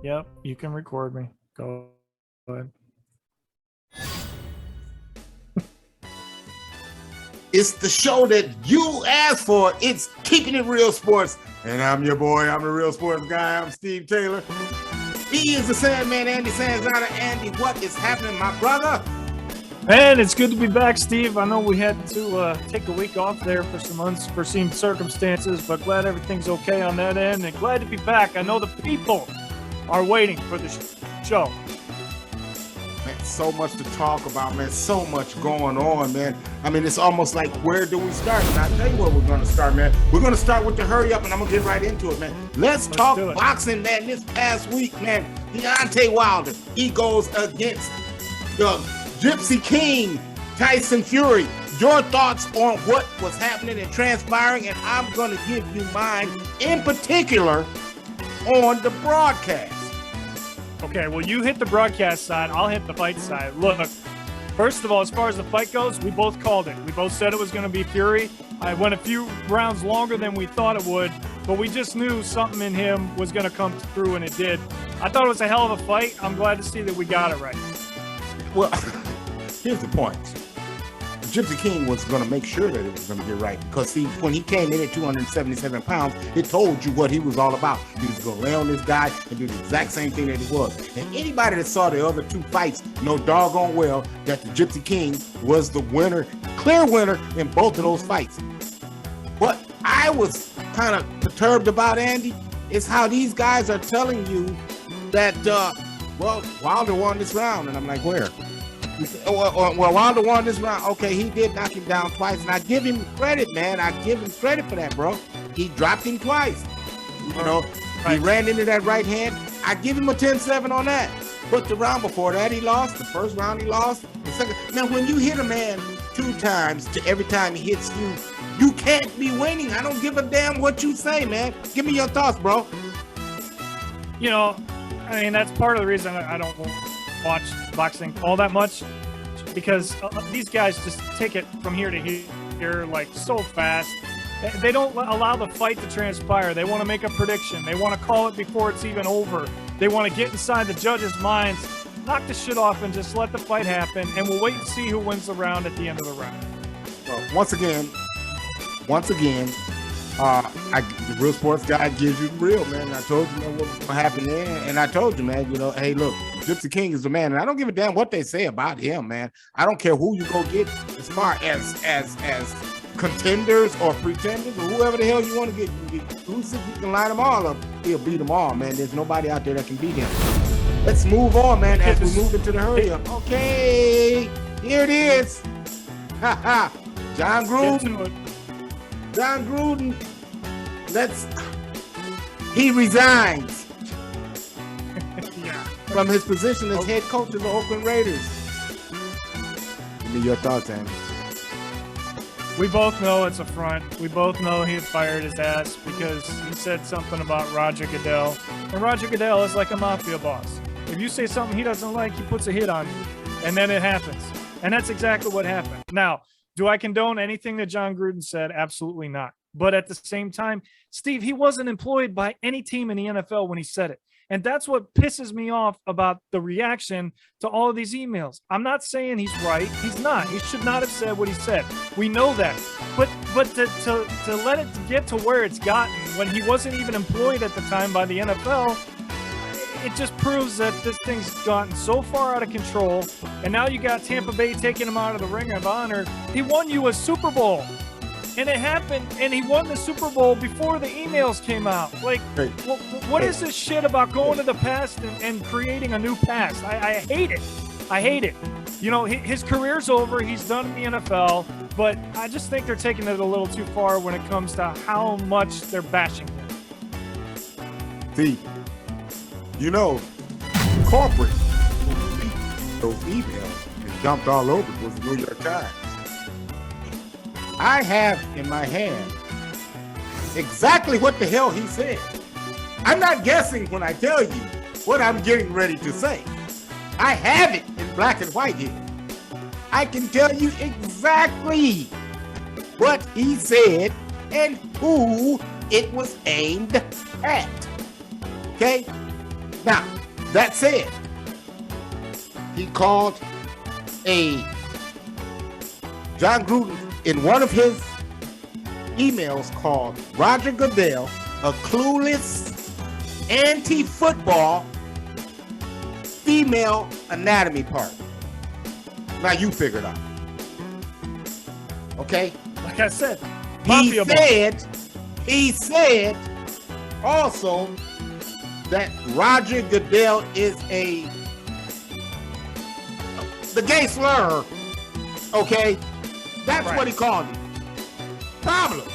Yep, you can record me. Go ahead. It's the show that you asked for. It's Keeping It Real Sports. And I'm your boy. I'm the Real Sports guy. I'm Steve Taylor. He is the Sandman, Andy Sanzana. Andy, what is happening, my brother? Man, it's good to be back, Steve. I know we had to take a week off there for some unforeseen circumstances, but glad everything's okay on that end, and glad to be back. I know the people are waiting for the show. Man, so much to talk about, man. So much going on, man. I mean, it's almost like, where do we start? And I'll tell you where we're going to start, man. We're going to start with the hurry up, and I'm going to get right into it, man. Let's talk boxing, man. This past week, man, Deontay Wilder, he goes against the Gypsy King, Tyson Fury. Your thoughts on what was happening and transpiring, and I'm going to give you mine in particular on the broadcast. Okay, well, you hit the broadcast side. I'll hit the fight side. Look, first of all, as far as the fight goes, we both called it. We both said it was going to be Fury. I went a few rounds longer than we thought it would, but we just knew something in him was going to come through, and it did. I thought it was a hell of a fight. I'm glad to see that we got it right. Well, here's the point. Gypsy King was going to make sure that it was going to get right, because see, when he came in at 277 pounds, it told you what he was all about. He was going to lay on this guy and do the exact same thing that he was. And anybody that saw the other two fights know doggone well that the Gypsy King was the winner, clear winner in both of those fights. What I was kind of perturbed about, Andy, is how these guys are telling you that, well, Wilder won this round. And I'm like, where? Well, Wilder won this round. Okay, he did knock him down twice, and I give him credit, man. I give him credit for that, bro. He dropped him twice. You know, he ran into that right hand. I give him a 10-7 on that. But the round before that, he lost. The first round, he lost. The second. Now, when you hit a man 2 times to every time he hits you, you can't be winning. I don't give a damn what you say, man. Give me your thoughts, bro. You know, I mean, that's part of the reason I don't watch boxing all that much, because these guys just take it from here to here like so fast. They don't allow the fight to transpire. They want to make a prediction. They want to call it before it's even over. They want to get inside the judges' minds, knock the shit off, and just let the fight happen, and we'll wait and see who wins the round at the end of the round. Well, once again, the Real Sports guy gives you the real, man. I told you, man, what was going to happen there, and I told you, man, you know, hey, look, Gypsy King is the man, and I don't give a damn what they say about him, man. I don't care who you go get as far as contenders or pretenders or whoever the hell you want to get. You can line them all up, he'll beat them all, man. There's nobody out there that can beat him. Let's move on, man, as we move into the hurry up. Okay, here it is. John Gruden. He resigns from his position as head coach of the Oakland Raiders. Give me your thoughts, Andy. We both know it's a front. We both know he fired his ass because he said something about Roger Goodell. And Roger Goodell is like a mafia boss. If you say something he doesn't like, he puts a hit on you. And then it happens. And that's exactly what happened. Now, do I condone anything that John Gruden said? Absolutely not. But at the same time, Steve, he wasn't employed by any team in the NFL when he said it. And that's what pisses me off about the reaction to all of these emails. I'm not saying he's right. He's not. He should not have said what he said. We know that. But to let it get to where it's gotten when he wasn't even employed at the time by the NFL, it just proves that this thing's gotten so far out of control. And now you got Tampa Bay taking him out of the Ring of Honor. He won you a Super Bowl. And it happened, and he won the Super Bowl before the emails came out. Like, what is this shit about going to the past and creating a new past? I hate it. I hate it. You know, his career's over. He's done in the NFL. But I just think they're taking it a little too far when it comes to how much they're bashing him. See, you know, corporate, those emails and dumped all over was the New York Times. I have in my hand exactly what the hell he said. I'm not guessing when I tell you what I'm getting ready to say. I have it in black and white here. I can tell you exactly what he said and who it was aimed at. Okay? Now, that said, he called John Gruden in one of his emails called Roger Goodell a clueless, anti-football female anatomy part. Now you figure it out. Okay? Like I said, He said also that Roger Goodell is the gay slur. Okay? That's right. what he called it. Problem.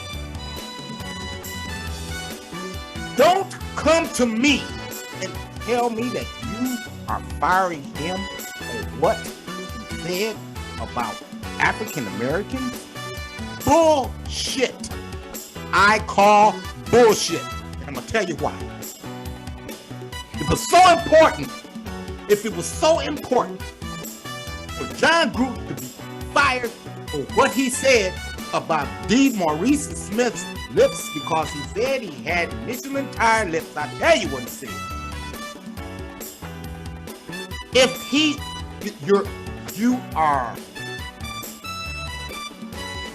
Don't come to me and tell me that you are firing him for what he said about African Americans. Bullshit. I call bullshit. And I'm going to tell you why. If it was so important for John Gruden to be fired for what he said about DeMaurice Smith's lips because he said he had Michelin tire lips, I tell you what he said. If you are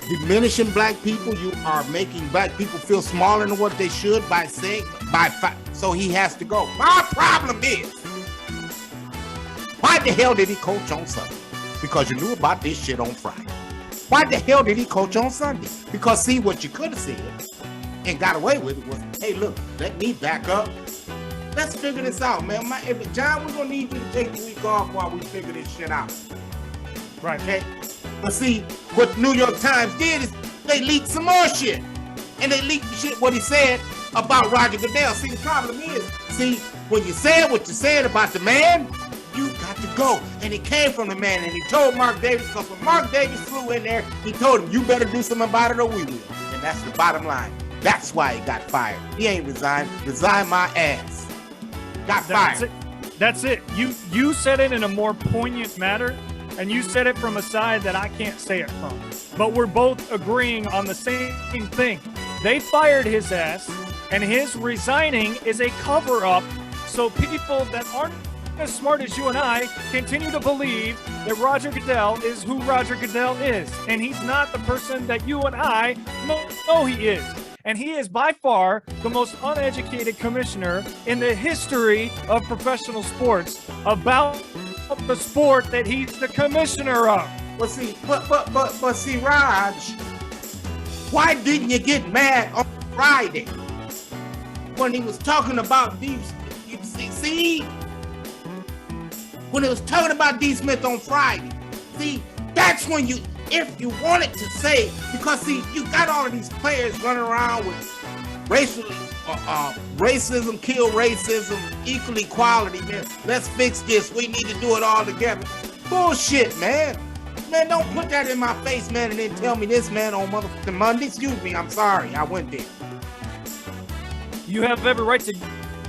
diminishing black people, you are making black people feel smaller than what they should by saying, so he has to go. My problem is, why the hell did he coach on Sunday? Because you knew about this shit on Friday. Why the hell did he coach on Sunday? Because see, what you could have said and got away with it was, hey, look, let me back up. Let's figure this out, man. John, we're going to need you to take the week off while we figure this shit out. Right. Okay? But see, what the New York Times did is they leaked some more shit. And they leaked the shit, what he said about Roger Goodell. See, the problem is, when you said what you said about the man, you got to go. And it came from the man. And he told Mark Davis, because when Mark Davis flew in there, he told him, you better do something about it or we will. And that's the bottom line. That's why he got fired. He ain't resigned. Resign my ass. Got fired. That's it. You said it in a more poignant manner, and you said it from a side that I can't say it from. But we're both agreeing on the same thing. They fired his ass, and his resigning is a cover-up so people that aren't as smart as you and I continue to believe that Roger Goodell is who Roger Goodell is. And he's not the person that you and I know he is. And he is by far the most uneducated commissioner in the history of professional sports about the sport that he's the commissioner of. But see, Raj, why didn't you get mad on Friday when he was talking about when he was talking about D. Smith on Friday? See, that's when if you wanted to say, because see, you got all of these players running around with racism, kill racism, equal equality, man. Let's fix this. We need to do it all together. Bullshit, man. Man, don't put that in my face, man, and then tell me this, man, on motherfucking Monday. Excuse me, I'm sorry. I went there. You have every right to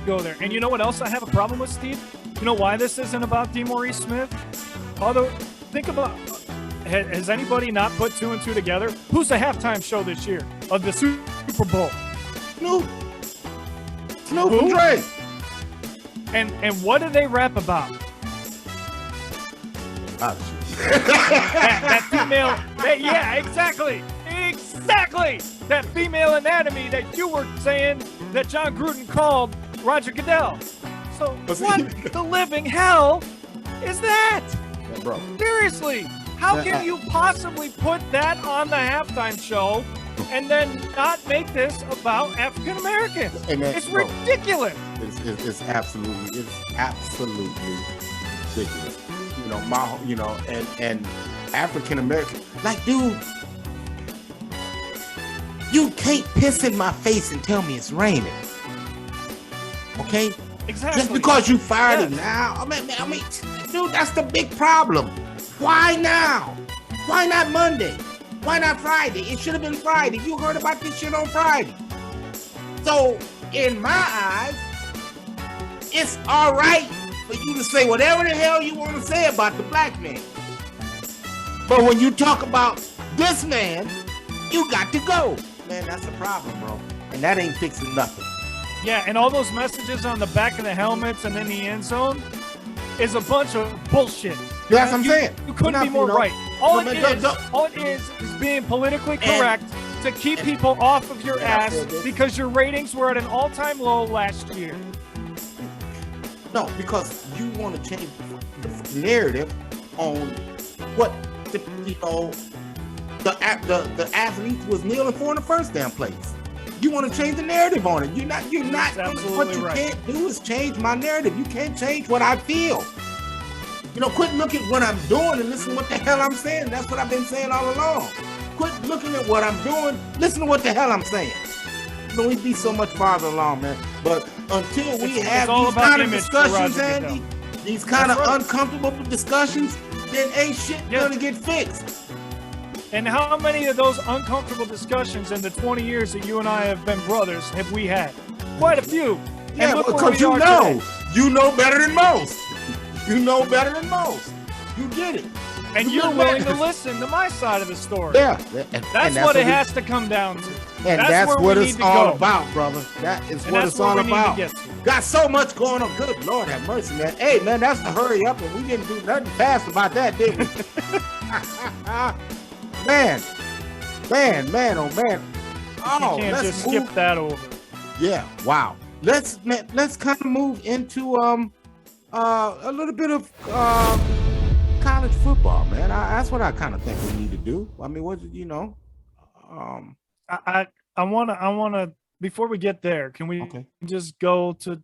go there. And you know what else I have a problem with, Steve? You know why this isn't about DeMaurice Smith? Although, think about, has anybody not put two and two together? Who's the halftime show this year of the Super Bowl? Snoop and Dre. And what do they rap about? that female, yeah, exactly. That female anatomy that you were saying that John Gruden called Roger Goodell. So what the living hell is that? Yeah, bro. Seriously, how can you possibly put that on the halftime show and then not make this about African Americans? It's ridiculous. It's absolutely ridiculous. And African American, like, dude, you can't piss in my face and tell me it's raining. Okay? Exactly. Just because you fired him now. I mean, dude, that's the big problem. Why now? Why not Monday? Why not Friday? It should have been Friday. You heard about this shit on Friday. So, in my eyes, it's all right for you to say whatever the hell you want to say about the black man. But when you talk about this man, you got to go. Man, that's a problem, bro. And that ain't fixing nothing. Yeah, and all those messages on the back of the helmets and in the end zone is a bunch of bullshit. That's what I'm saying. You couldn't be more right. All it is being politically correct to keep people off of your ass because your ratings were at an all-time low last year. No, because you want to change the narrative on what the athlete was kneeling for in the first damn place. You want to change the narrative on it. You're not. What you can't do is change my narrative. You can't change what I feel. Quit looking at what I'm doing and listen to what the hell I'm saying. That's what I've been saying all along. Quit looking at what I'm doing. Listen to what the hell I'm saying. We'd be so much farther along, man. But until we have these kind of discussions, Andy, these kind of uncomfortable discussions, then ain't shit gonna get fixed. And how many of those uncomfortable discussions in the 20 years that you and I have been brothers have we had? Quite a few. Yeah, because you know better than most. You know better than most. You get it. And you're willing to listen to my side of the story. Yeah. That's what it has to come down to. And that's what it's all about, brother. That is what it's all about. Got so much going on. Good Lord have mercy, man. Hey, man, that's the hurry up, and we didn't do nothing fast about that, did we? Man, oh man. Oh, you can't just skip that over. Yeah, wow. Let's kind of move into a little bit of college football, man. That's what I kind of think we need to do. I mean, I wanna before we get there, can we just go to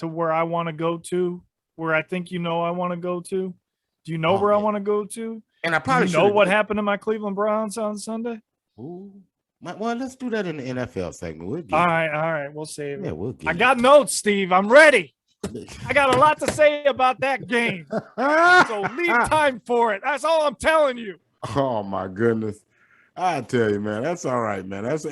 where I want to go to, where I think I want to go to? Do you know where I want to go to? And I probably know what happened to my Cleveland Browns on Sunday. Ooh. Well, let's do that in the NFL segment. All right, we'll save it. Yeah, I got notes, Steve. I'm ready. I got a lot to say about that game. So leave time for it. That's all I'm telling you. Oh my goodness. I tell you, man, that's all right, man. That's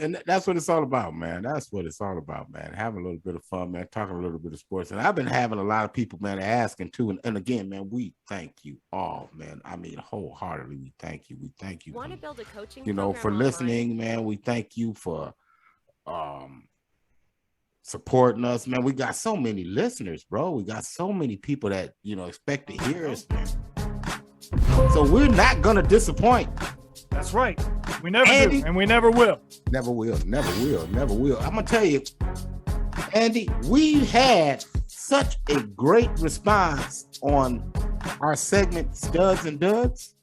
what it's all about, man. That's what it's all about, man. Having a little bit of fun, man. Talking a little bit of sports. And I've been having a lot of people, man, asking too. And again, man, we thank you all, man. I mean, wholeheartedly, we thank you. We thank you. Want to build a coaching for listening, man. We thank you for supporting us, man. We got so many listeners, bro. We got so many people that expect to hear us, man. So we're not gonna disappoint. That's right. We never do, and we never will. Never will. I'm gonna tell you, Andy, we had such a great response on our segment Studs and Duds.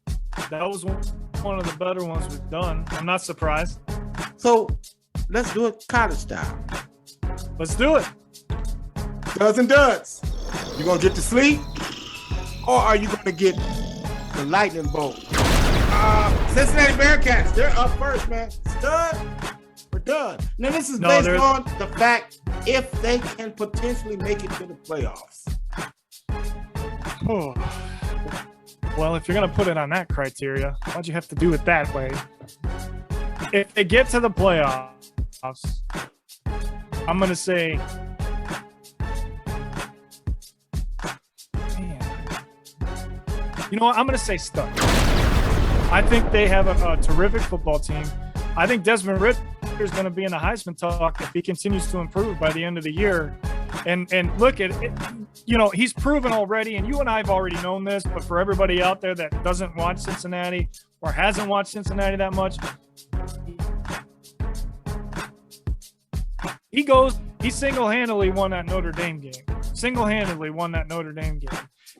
That was one of the better ones we've done. I'm not surprised. So let's do it college style. Let's do it. Studs and Duds. You gonna get to sleep, or are you gonna get the lightning bolt? Cincinnati Bearcats, they're up first, man. Stud, we're done. Now, this is based on the fact if they can potentially make it to the playoffs. Oh. Well, if you're going to put it on that criteria, why'd you have to do it that way? If they get to the playoffs, I'm going to say... Man. You know what? I'm going to say stud. I think they have a terrific football team. I think Desmond Ridder is going to be in the Heisman talk if he continues to improve by the end of the year. And look at it, he's proven already, and you and I have already known this, but for everybody out there that doesn't watch Cincinnati or hasn't watched Cincinnati that much, he single-handedly won that Notre Dame game.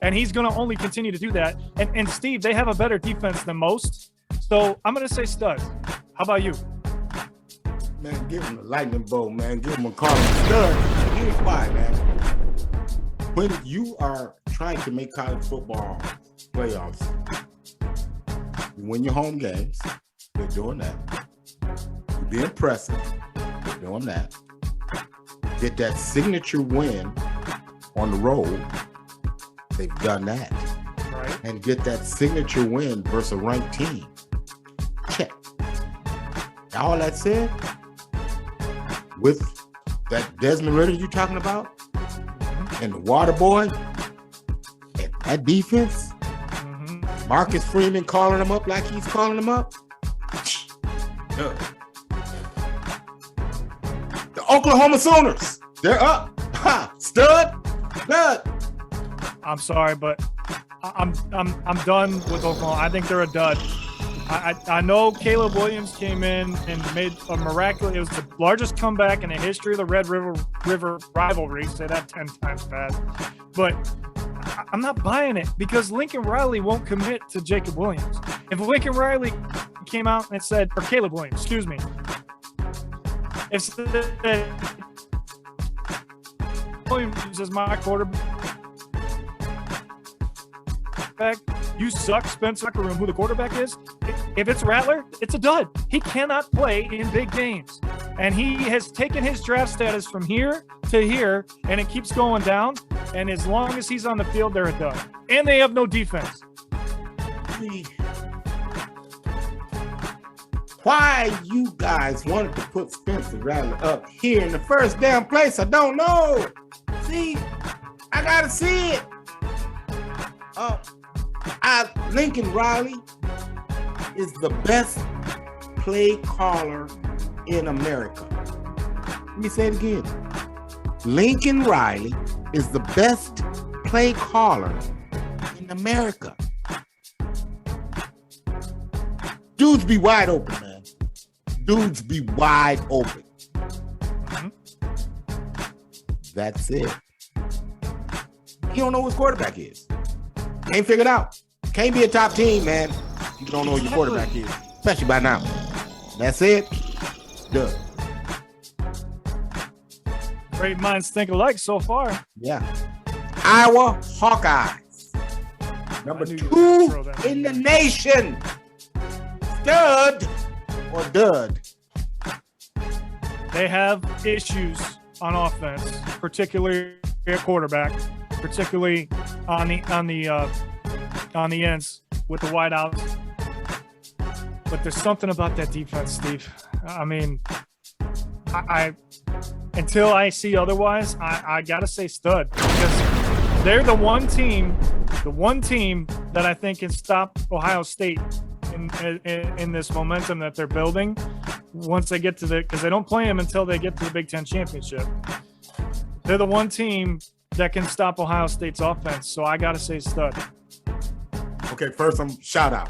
And he's going to only continue to do that. And Steve, they have a better defense than most. So I'm going to say studs. How about you? Man, give him a lightning bolt, man. Give him a call stud. Here's why, man. When you are trying to make college football playoffs, you win your home games. They're doing that. You be impressive. They're doing that. Get that signature win on the road. They've done that. Right. And get that signature win versus a ranked team. Check. All that said, with that Desmond Ridder you're talking about, and the water boy, and that defense, Marcus Freeman calling them up like he's calling them up. The Oklahoma Sooners, They're up. Ha! Stud. I'm sorry, but I'm done with Oklahoma. I think they're a dud. I know Caleb Williams came in and made a miraculous. It was the largest comeback in the history of the Red River rivalry. Say that 10 times fast, but I'm not buying it because Lincoln Riley won't commit to Jacob Williams. If Lincoln Riley came out and said, or Caleb Williams, excuse me, if Williams is my quarterback, you suck, Spencer Room, who the quarterback is. If it's Rattler, it's a dud. He cannot play in big games. And he has taken his draft status from here to here, and it keeps going down. And as long as he's on the field, they're a dud. And they have no defense. Why you guys wanted to put Spencer Rattler up here in the first damn place, I don't know. See, I gotta see it. Lincoln Riley is the best play caller in America. Let me say it again. Lincoln Riley is the best play caller in America. Dudes be wide open, man. Dudes be wide open. That's it. You don't know who his quarterback is. Ain't figured out. Can't be a top team, man. You don't know who your quarterback is, especially by now. That's it. Done. Great minds think alike so far. Yeah. Iowa Hawkeyes. Number 2 in the nation. Stud or dud? They have issues on offense, particularly at quarterback, particularly on the ends with the wideouts. But there's something about that defense, Steve. I mean, I until I see otherwise, I gotta say stud, because they're the one team that I think can stop Ohio State in this momentum that they're building. Once they get to because they don't play them until they get to the Big Ten championship. They're the one team that can stop Ohio State's offense. So I gotta say stud. Okay, first shout out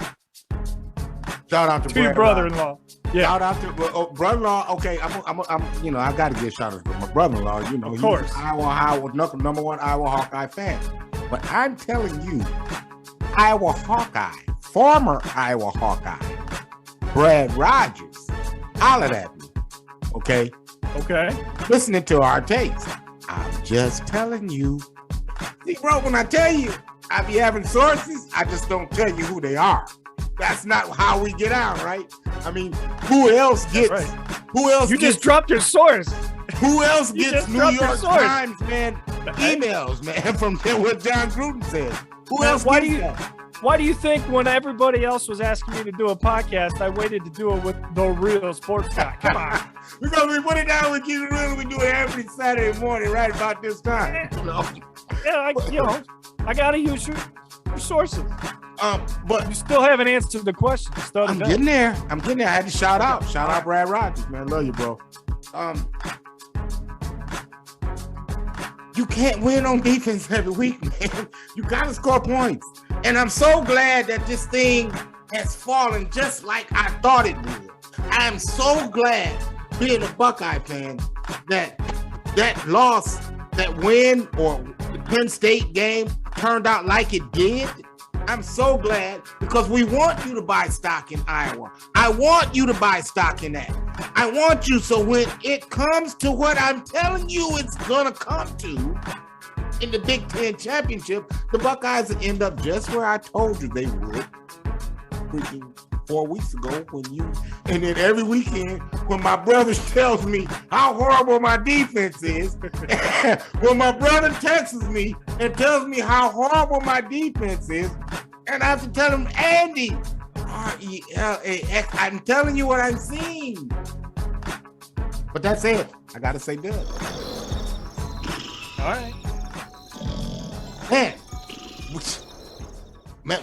to your brother-in-law. Yeah. Shout out to brother-in-law. Okay, I'm you know, I got to give shout out to my brother-in-law. You know, of course, he's Iowa number one Iowa Hawkeye fan. But I'm telling you, Iowa Hawkeye, former Iowa Hawkeye, Brad Rogers, hollered at me. Okay. Listening to our takes. I'm just telling you. See, bro, when I tell you I be having sources, I just don't tell you who they are. That's not how we get out, right? I mean, who else gets? Right. Who else? You just dropped your source. Who else gets New York Times, man, emails, man, from what John Gruden said? Who else? Why do you think when everybody else was asking me to do a podcast, I waited to do it with the real sports guy? Come on. Because we put it down with you, really, we do it every Saturday morning, right about this time. Yeah, I gotta use your sources. But you still haven't answered the question. I'm getting there. I had to shout out Brad Rogers, man. Love you, bro. You can't win on defense every week, man. You gotta score points. And I'm so glad that this thing has fallen just like I thought it would. I am so glad, being a Buckeye fan, that loss, that win, or the Penn State game turned out like it did. I'm so glad, because we want you to buy stock in Iowa. I want you to buy stock in that. I want you, so when it comes to what I'm telling you it's gonna come to in the Big Ten championship, the Buckeyes will end up just where I told you they would freaking 4 weeks ago, and then every weekend when my brother tells me how horrible my defense is, when my brother texts me and tells me how horrible my defense is, and I have to tell him, Andy, R-E-L-A-X, I'm telling you what I'm seeing. But that's it. I gotta say good. All right. Man,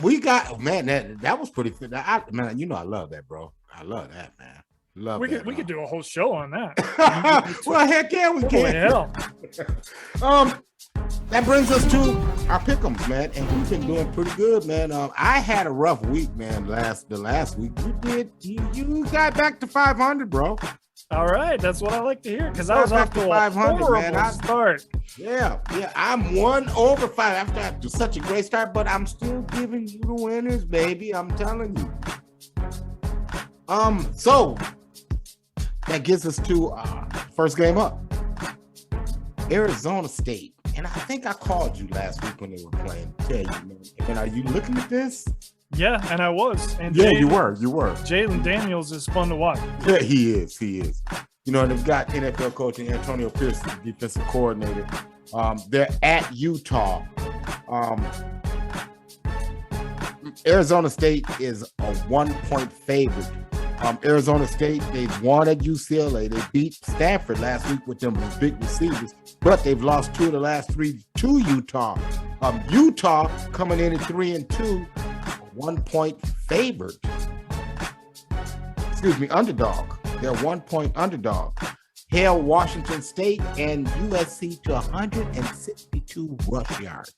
we got that was pretty fit. Man, you know I love that, bro. I love that, man. Love We that. could do a whole show on that. Well, heck yeah, we Holy can. hell. That brings us to our pick'ems, man, and we've been doing pretty good, man. I had a rough week, man. The last week you got back to 500, bro. All right, that's what I like to hear because I was off to a 500, horrible man. start. Yeah, I'm 1 over 5 after such a great start, but I'm still giving you the winners, baby. I'm telling you. So that gets us to first game up, Arizona State, and I think I called you last week when they were playing. Tell you, man. And are you looking at this? Yeah, and I was. And Yeah, you were. Jalen Daniels is fun to watch. Yeah, he is. You know, they've got NFL coach Antonio Pierce, the defensive coordinator. They're at Utah. Arizona State is a 1-point favorite. Arizona State, they've won at UCLA. They beat Stanford last week with them big receivers, but they've lost 2 of the last 3 to Utah. Utah coming in at 3-2, 1-point favorite. Underdog. They're 1-point underdog. Held Washington State and USC to 162 rush yards.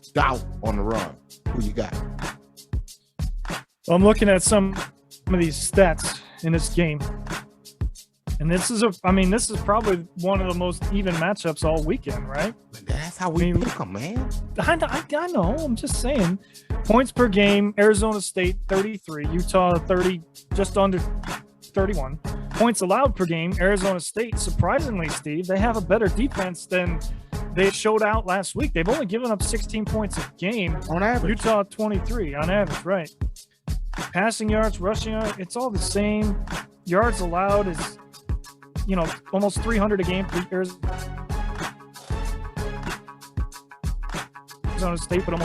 Stout on the run. Who you got? I'm looking at some of these stats in this game. And this is probably one of the most even matchups all weekend, right? That's how we pick them, man. I know. I'm just saying. Points per game, Arizona State 33, Utah 30, just under 31. Points allowed per game, Arizona State, surprisingly, Steve, they have a better defense than they showed out last week. They've only given up 16 points a game. On average. Utah 23 on average, right. Passing yards, rushing yards, it's all the same. Yards allowed is, almost 300 a game for Arizona State. But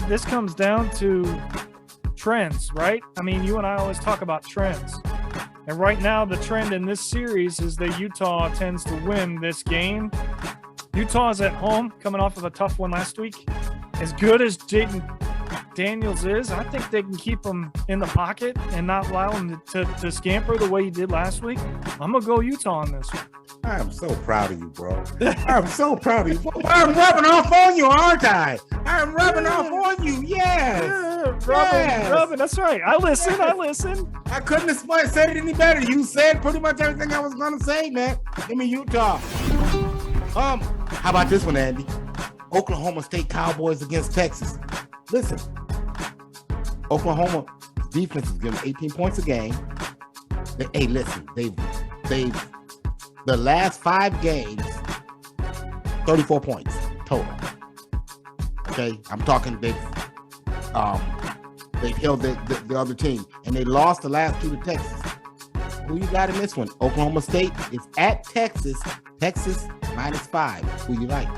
this comes down to trends, right? You and I always talk about trends. And right now, the trend in this series is that Utah tends to win this game. Utah is at home, coming off of a tough one last week. As good as Jaden Daniels is, I think they can keep him in the pocket and not allow him to scamper the way he did last week. I'm going to go Utah on this one. I am so proud of you, bro. I'm so proud of you. I'm rubbing off on you, aren't I? I'm rubbing off on you, yes. Rubbing. That's right. I listen. I couldn't have said it any better. You said pretty much everything I was going to say, man. Give me Utah. How about this one, Andy? Oklahoma State Cowboys against Texas. Listen, Oklahoma defense is giving 18 points a game. They've the last 5 games, 34 points total. Okay, I'm talking they've held the other team, and they lost the last 2 to Texas. Who you got in this one? Oklahoma State is at Texas. Texas -5. Who you like?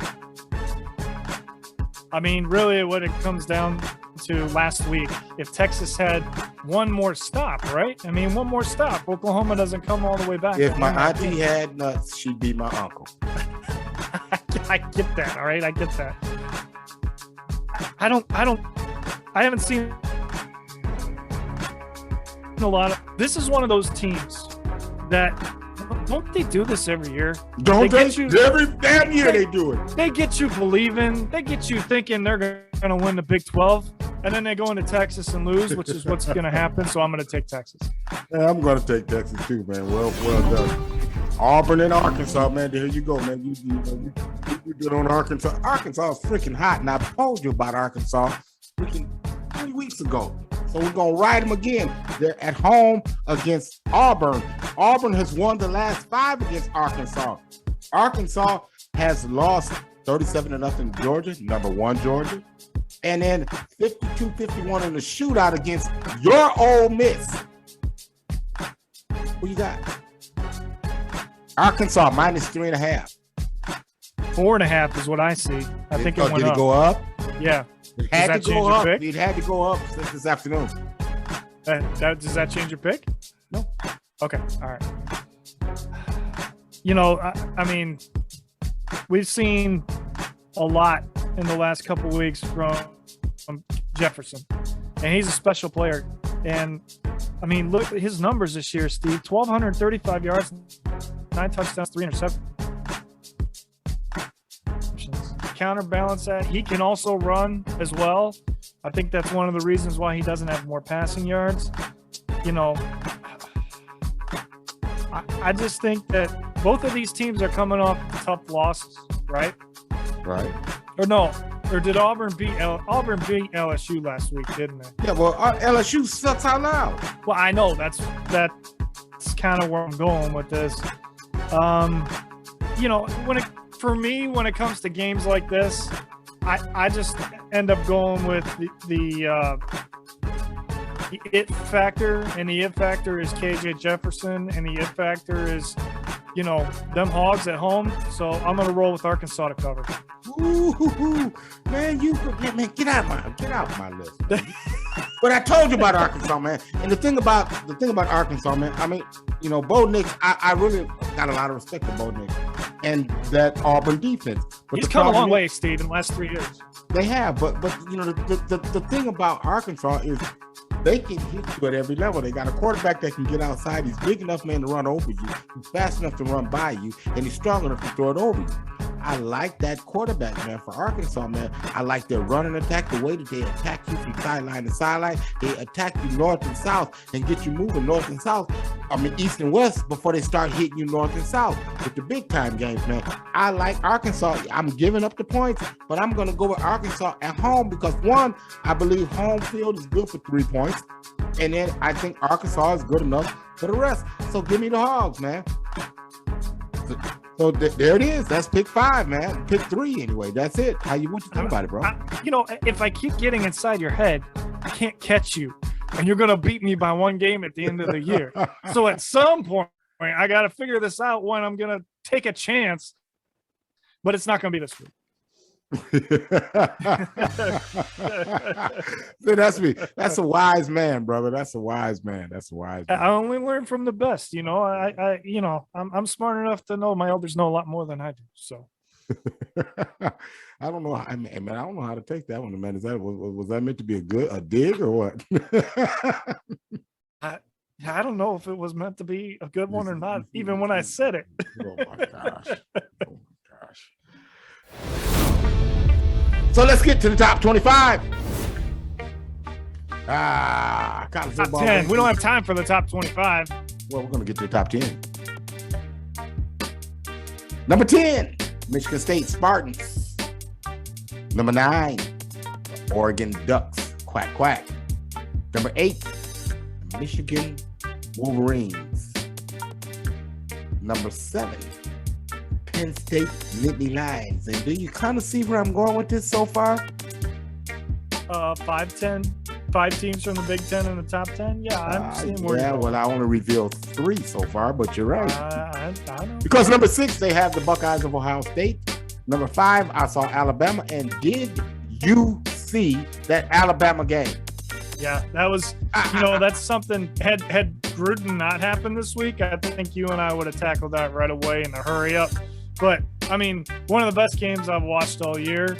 Really, what it comes down to last week, if Texas had one more stop, right? One more stop, Oklahoma doesn't come all the way back. If my auntie had nuts, she'd be my uncle. I get that. All right, I get that. I haven't seen a lot of. This is one of those teams that. Don't they do this every year? Don't they? Every damn year they do it. They get you believing. They get you thinking they're going to win the Big 12. And then they go into Texas and lose, which is what's going to happen. So I'm going to take Texas. Yeah, I'm going to take Texas too, man. Well done. Auburn and Arkansas, man. There you go, man. You good on Arkansas. Arkansas is freaking hot. And I told you about Arkansas freaking 3 weeks ago. So we're going to ride them again. They're at home against Auburn. Auburn has won the last 5 against Arkansas. Arkansas has lost 37-0 to Georgia, number 1 Georgia. And then 52-51 in the shootout against your Ole Miss. Who you got? Arkansas -3.5. 4.5 is what I see. I think it went up. Did it go up? Yeah. It had to go up. It had to go up since this afternoon. Does that change your pick? No. Okay. All right. We've seen a lot in the last couple of weeks from Jefferson, and he's a special player. And I mean, look at his numbers this year, Steve. 1,235 yards, 9 touchdowns, 3 interceptions. Counterbalance that. He can also run as well. I think that's one of the reasons why he doesn't have more passing yards. You know, I just think that both of these teams are coming off tough losses, right? Right. Or no, or did Auburn beat LSU last week, didn't they? Yeah, well, LSU sucks out loud. Well, I know that's kind of where I'm going with this. You know, when it comes to games like this, I just end up going with the it factor, and the it factor is KJ Jefferson, and the it factor is, you know, them Hogs at home. So I'm gonna roll with Arkansas to cover. Ooh, man, get out my list. But I told you about Arkansas, man. And the thing about Arkansas, man, I mean, you know, Bo Nix, I really got a lot of respect for Bo Nix and that Auburn defense. But he's come a long way, Steve, in the last 3 years. They have, but you know, the thing about Arkansas is they can hit you at every level. They got a quarterback that can get outside. He's big enough, man, to run over you. He's fast enough to run by you, and he's strong enough to throw it over you. I like that quarterback, man, for Arkansas, man. I like their running attack, the way that they attack you from sideline to sideline. They attack you north and south and get you moving north and south. I mean, east and west before they start hitting you north and south with the big time games, man. I like Arkansas. I'm giving up the points, but I'm going to go with Arkansas at home because, one, I believe home field is good for 3 points. And then I think Arkansas is good enough for the rest. So give me the Hogs, man. So there it is. That's pick 5, man. Pick 3 anyway. That's it. What you think about it, bro? You know, if I keep getting inside your head, I can't catch you. And you're going to beat me by 1 game at the end of the year. So at some point, I got to figure this out when I'm going to take a chance. But it's not going to be this week. That's me. That's a wise man, brother. That's a wise man. I only learn from the best, you know. I'm smart enough to know my elders know a lot more than I do. So I don't know. I mean, man, I don't know how to take that one, man. Was that meant to be a dig or what? I don't know if it was meant to be a good one or not, even when I said it. Oh my gosh. So let's get to the top 25. College football. Top 10. We don't have time for the top 25. Well, we're going to get to the top 10. Number 10, Michigan State Spartans. Number 9, Oregon Ducks. Quack, quack. Number 8, Michigan Wolverines. Number 7, Penn State Nittany Lions. And do you kind of see where I'm going with this so far? 5 teams from the Big Ten in the top 10. Yeah, I'm seeing where. Yeah, well, I only revealed 3 so far, but you're right. I know. Because number 6, they have the Buckeyes of Ohio State. Number 5, I saw Alabama. And did you see that Alabama game? Yeah, that was, you know, that's something. Had Gruden not happened this week, I think you and I would have tackled that right away in a hurry up. But I mean, one of the best games I've watched all year,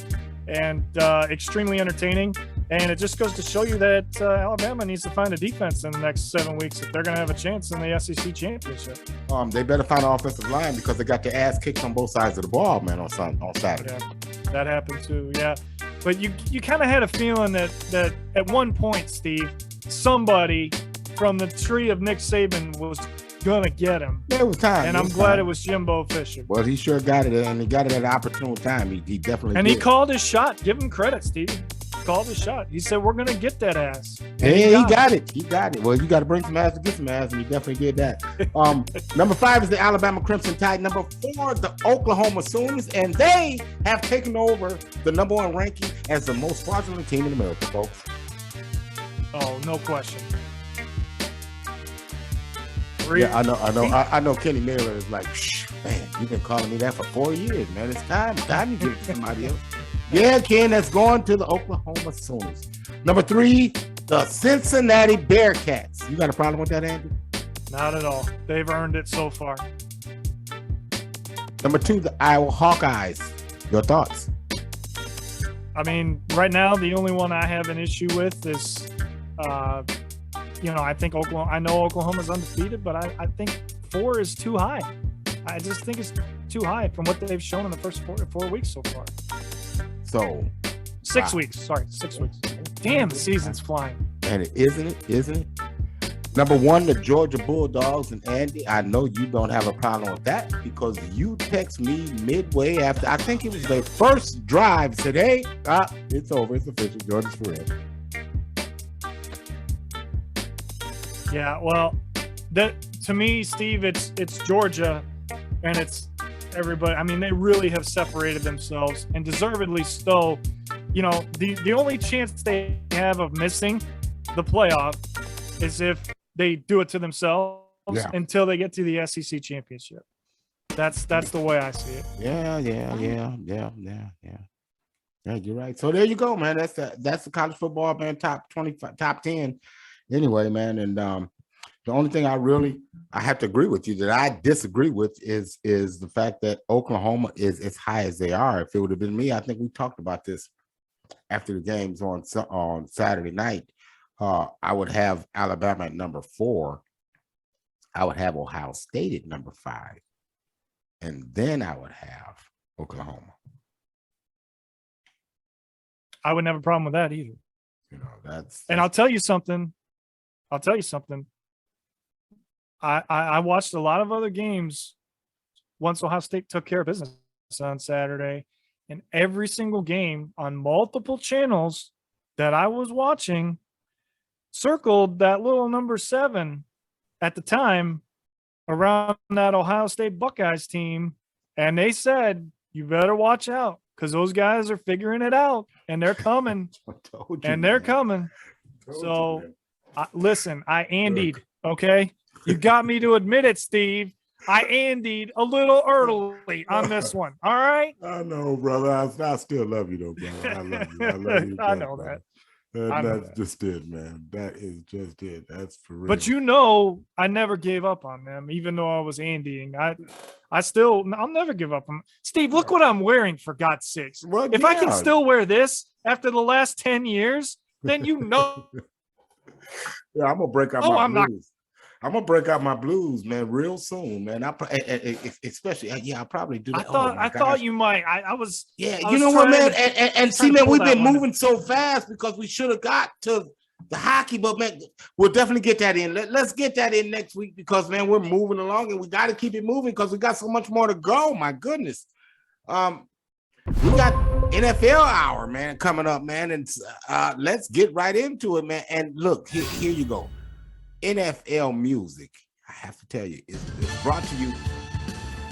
and extremely entertaining. And it just goes to show you that Alabama needs to find a defense in the next 7 weeks if they're going to have a chance in the SEC championship. They better find an offensive line because they got their ass kicked on both sides of the ball, man, on Saturday. Yeah, that happened too. Yeah, but you kind of had a feeling that at one point, Steve, somebody from the tree of Nick Saban was gonna get him. Yeah, it was time. And I'm glad it was Jimbo Fisher. Well, he sure got it, and he got it at an opportune time. He definitely and did. He called his shot. Give him credit, Steve. Called his shot. He said, we're going to get that ass. Hey, he got it. He got it. Well, you got to bring some ass to get some ass, and he definitely did that. Number 5 is the Alabama Crimson Tide. Number 4, the Oklahoma Sooners, and they have taken over the number 1 ranking as the most fraudulent team in America, folks. Oh, no question. Yeah, I know. Kenny Miller is like, shh, man, you've been calling me that for 4 years, man. It's time to give it to somebody else. Yeah, Ken, that's going to the Oklahoma Sooners. Number 3, the Cincinnati Bearcats. You got a problem with that, Andy? Not at all. They've earned it so far. Number 2, the Iowa Hawkeyes. Your thoughts? I mean, right now, the only one I have an issue with is, I think Oklahoma's undefeated, but I think 4 is too high. I just think it's too high from what they've shown in the first 4 weeks so far. So 6 weeks. Sorry, 6 weeks. Damn, the season's flying. And isn't it? Number 1, the Georgia Bulldogs. And Andy, I know you don't have a problem with that because you text me midway after, I think it was their first drive, said, hey, it's over. It's official. Georgia's for real. Yeah, well, to me, Steve, it's Georgia, and it's everybody. I mean, they really have separated themselves, and deservedly so. The only chance they have of missing the playoff is if they do it to themselves until they get to the SEC championship. That's the way I see it. Yeah. Yeah, you're right. So there you go, man. That's the college football, man. Top 25, top 10. Anyway, man, and the only thing I have to agree with you that I disagree with is the fact that Oklahoma is as high as they are. If it would have been me, I think we talked about this after the games on Saturday night. I would have Alabama at number 4. I would have Ohio State at number 5, and then I would have Oklahoma. I wouldn't have a problem with that either. That's and I'll tell you something. I watched a lot of other games once Ohio State took care of business on Saturday, and every single game on multiple channels that I was watching circled that little number 7 at the time around that Ohio State Buckeyes team. And they said, you better watch out because those guys are figuring it out and they're coming. Coming. So listen, I Andied, okay? You got me to admit it, Steve. I Andied a little early on this one. All right? I know, brother. I still love you, though, brother. I love you. I know that. That's just it, man. That is just it. That's for real. But I never gave up on them, even though I was Andying. I'll never give up on them. Steve, look what I'm wearing, for God's sakes. Well, if I can still wear this after the last 10 years, then Yeah, I'm gonna break out my blues. I'm gonna break out my blues, man, real soon, man. Especially, I'll probably do that. I thought you might. I was. Yeah, you know what, man, and see, man, we've been moving so fast because we should have got to the hockey, but man, we'll definitely get that in. Let's get that in next week because, man, we're moving along and we got to keep it moving because we got so much more to go. My goodness, we got NFL hour, man, coming up, man, and let's get right into it, man. And look, here you go. NFL music, I have to tell you, is brought to you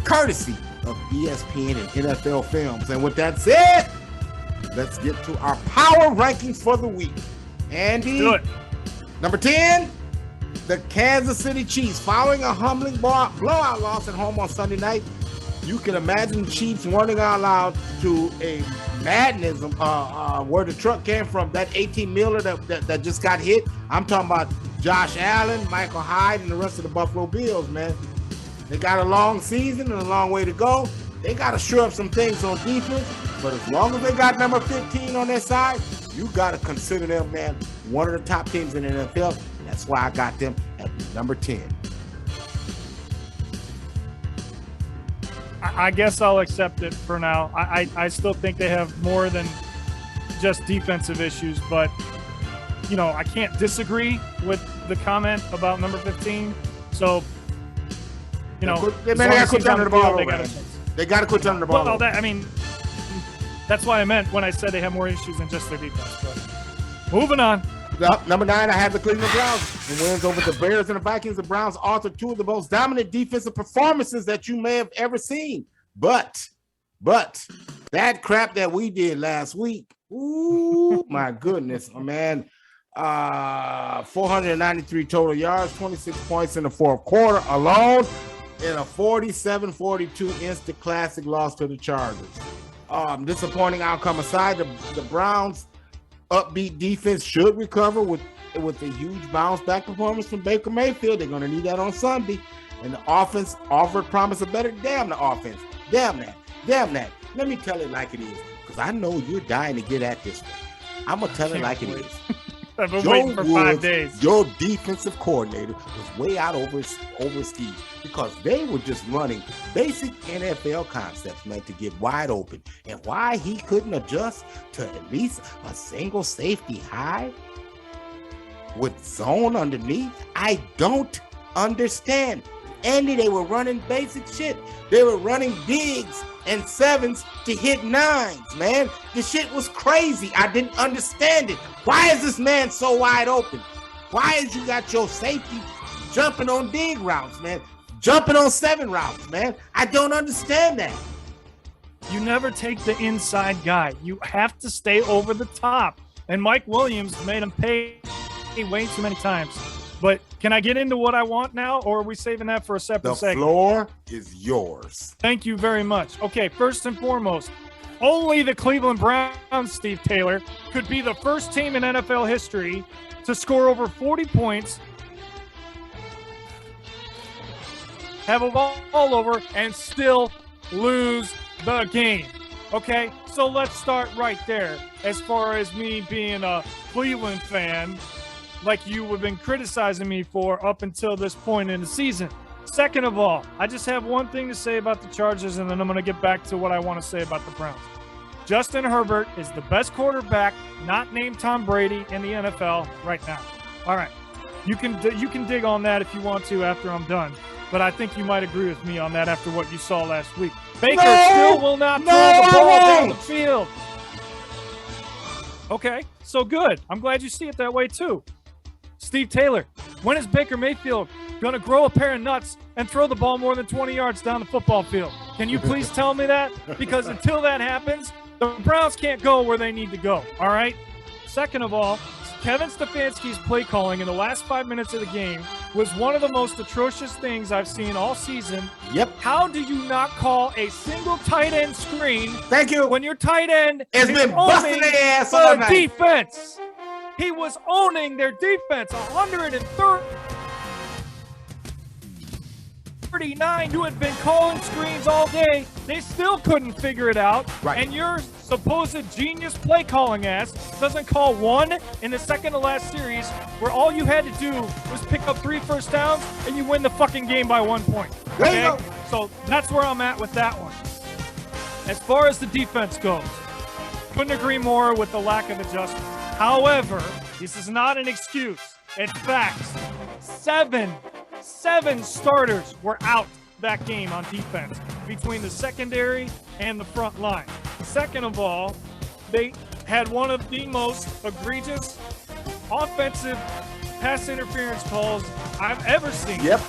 courtesy of ESPN and NFL Films. And with that said, let's get to our power rankings for the week. Andy, do it. Number 10, the Kansas City Chiefs. Following a humbling blowout loss at home on Sunday night, you can imagine the Chiefs running out loud to a madness where the truck came from. That 18-mealer that just got hit. I'm talking about Josh Allen, Michael Hyde, and the rest of the Buffalo Bills, man. They got a long season and a long way to go. They got to shore up some things on defense, but as long as they got number 15 on their side, you got to consider them, man, one of the top teams in the NFL. And that's why I got them at number 10. I guess I'll accept it for now. I still think they have more than just defensive issues, but I can't disagree with the comment about number 15. So, they got to quit turning the ball over. They got to quit turning the ball over. That's what I meant when I said they have more issues than just their defense. But moving on. Number 9, I have the Cleveland Browns. And wins over the Bears and the Vikings. The Browns authored 2 of the most dominant defensive performances that you may have ever seen. But that crap that we did last week, ooh, my goodness, man. 493 total yards, 26 points in the fourth quarter alone, in a 47-42 instant classic loss to the Chargers. Disappointing outcome aside, the Browns' upbeat defense should recover with a huge bounce back performance from Baker Mayfield. They're going to need that on Sunday. And the offense offered promise of better. Damn the offense. Damn that. Let me tell it like it is, because I know you're dying to get at this one. I'm going to tell it like it is. I've been waiting for 5 days. Your defensive coordinator was way out over skis because they were just running basic NFL concepts, man, to get wide open. And why he couldn't adjust to at least a single safety high with zone underneath, I don't understand. Andy, they were running basic shit. They were running bigs and sevens to hit nines, man. The shit was crazy. I didn't understand it. Why is this man so wide open? Why is you got your safety jumping on dig routes, man? Jumping on 7 routes, man. I don't understand that. You never take the inside guy. You have to stay over the top. And Mike Williams made him pay way too many times. But can I get into what I want now, or are we saving that for a separate segment? The floor is yours. Thank you very much. Okay, first and foremost, only the Cleveland Browns, Steve Taylor, could be the first team in NFL history to score over 40 points, have a ball all over, and still lose the game. Okay, so let's start right there. As far as me being a Cleveland fan, like you have been criticizing me for up until this point in the season. Second of all, I just have one thing to say about the Chargers, and then I'm going to get back to what I want to say about the Browns. Justin Herbert is the best quarterback, not named Tom Brady, in the NFL right now. All right, you can dig on that if you want to after I'm done, but I think you might agree with me on that after what you saw last week. Baker still will not throw the ball down the field. Okay, so good. I'm glad you see it that way too. Steve Taylor, when is Baker Mayfield going to grow a pair of nuts and throw the ball more than 20 yards down the football field? Can you please tell me that? Because until that happens, the Browns can't go where they need to go, all right? Second of all, Kevin Stefanski's play calling in the last 5 minutes of the game was one of the most atrocious things I've seen all season. Yep. How do you not call a single tight end screen? Thank you. When your tight end has been busting their ass all all night. Defense. He was owning their defense. 139. You had been calling screens all day. They still couldn't figure it out. Right. And your supposed genius play calling ass doesn't call one in the second to last series where all you had to do was pick up 3 first downs and you win the fucking game by 1 point. Okay? So that's where I'm at with that one. As far as the defense goes, couldn't agree more with the lack of adjustment. However, this is not an excuse. It's facts. Seven starters were out that game on defense between the secondary and the front line. Second of all, they had one of the most egregious offensive pass interference calls I've ever seen. Yep.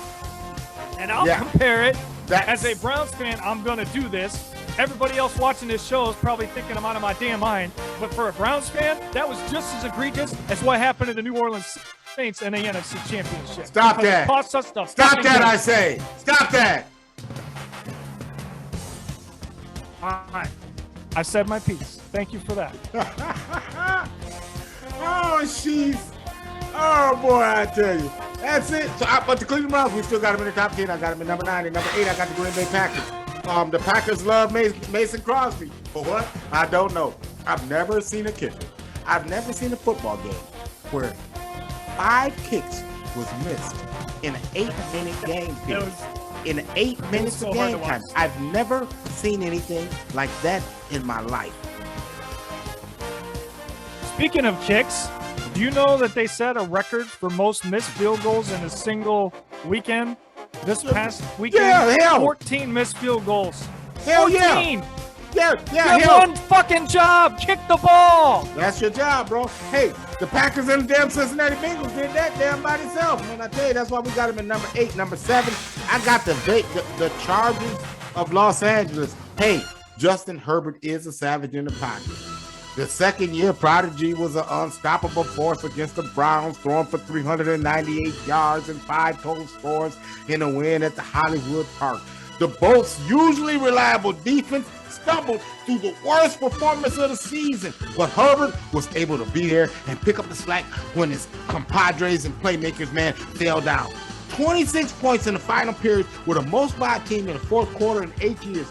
And I'll compare it. As a Browns fan, I'm going to do this. Everybody else watching this show is probably thinking I'm out of my damn mind. But for a Browns fan, that was just as egregious as what happened to the New Orleans Saints in the NFC Championship. Stop that. It cost us the Stop that, game. I say. Stop that. All right. I said my piece. Thank you for that. Oh, sheesh. Oh, boy, I tell you. That's it. So, but the Cleveland Browns, we still got them in the top 10. I got them in number 9. And number 8, I got the Green Bay Packers. The Packers love Mason Crosby. For what? I don't know. I've never seen a kicker. I've never seen a football game where 5 kicks was missed in an 8-minute game period. In 8 minutes of game time. I've never seen anything like that in my life. Speaking of kicks, do you know that they set a record for most missed field goals in a single weekend? This past weekend, yeah, 14 missed field goals. Hell 14. Yeah. You have one fucking job. Kick the ball. That's your job, bro. Hey, the Packers and the damn Cincinnati Bengals did that damn by themselves. Man, I tell you, that's why we got them in number 8, number 7. I got the Chargers of Los Angeles. Hey, Justin Herbert is a savage in the pocket. The second-year prodigy was an unstoppable force against the Browns, throwing for 398 yards and 5 total scores in a win at the Hollywood Park. The Bolts' usually reliable defense stumbled through the worst performance of the season, but Herbert was able to be there and pick up the slack when his compadres and playmakers, man, fell down. 26 points in the final period were the most by a team in the fourth quarter in 8 years.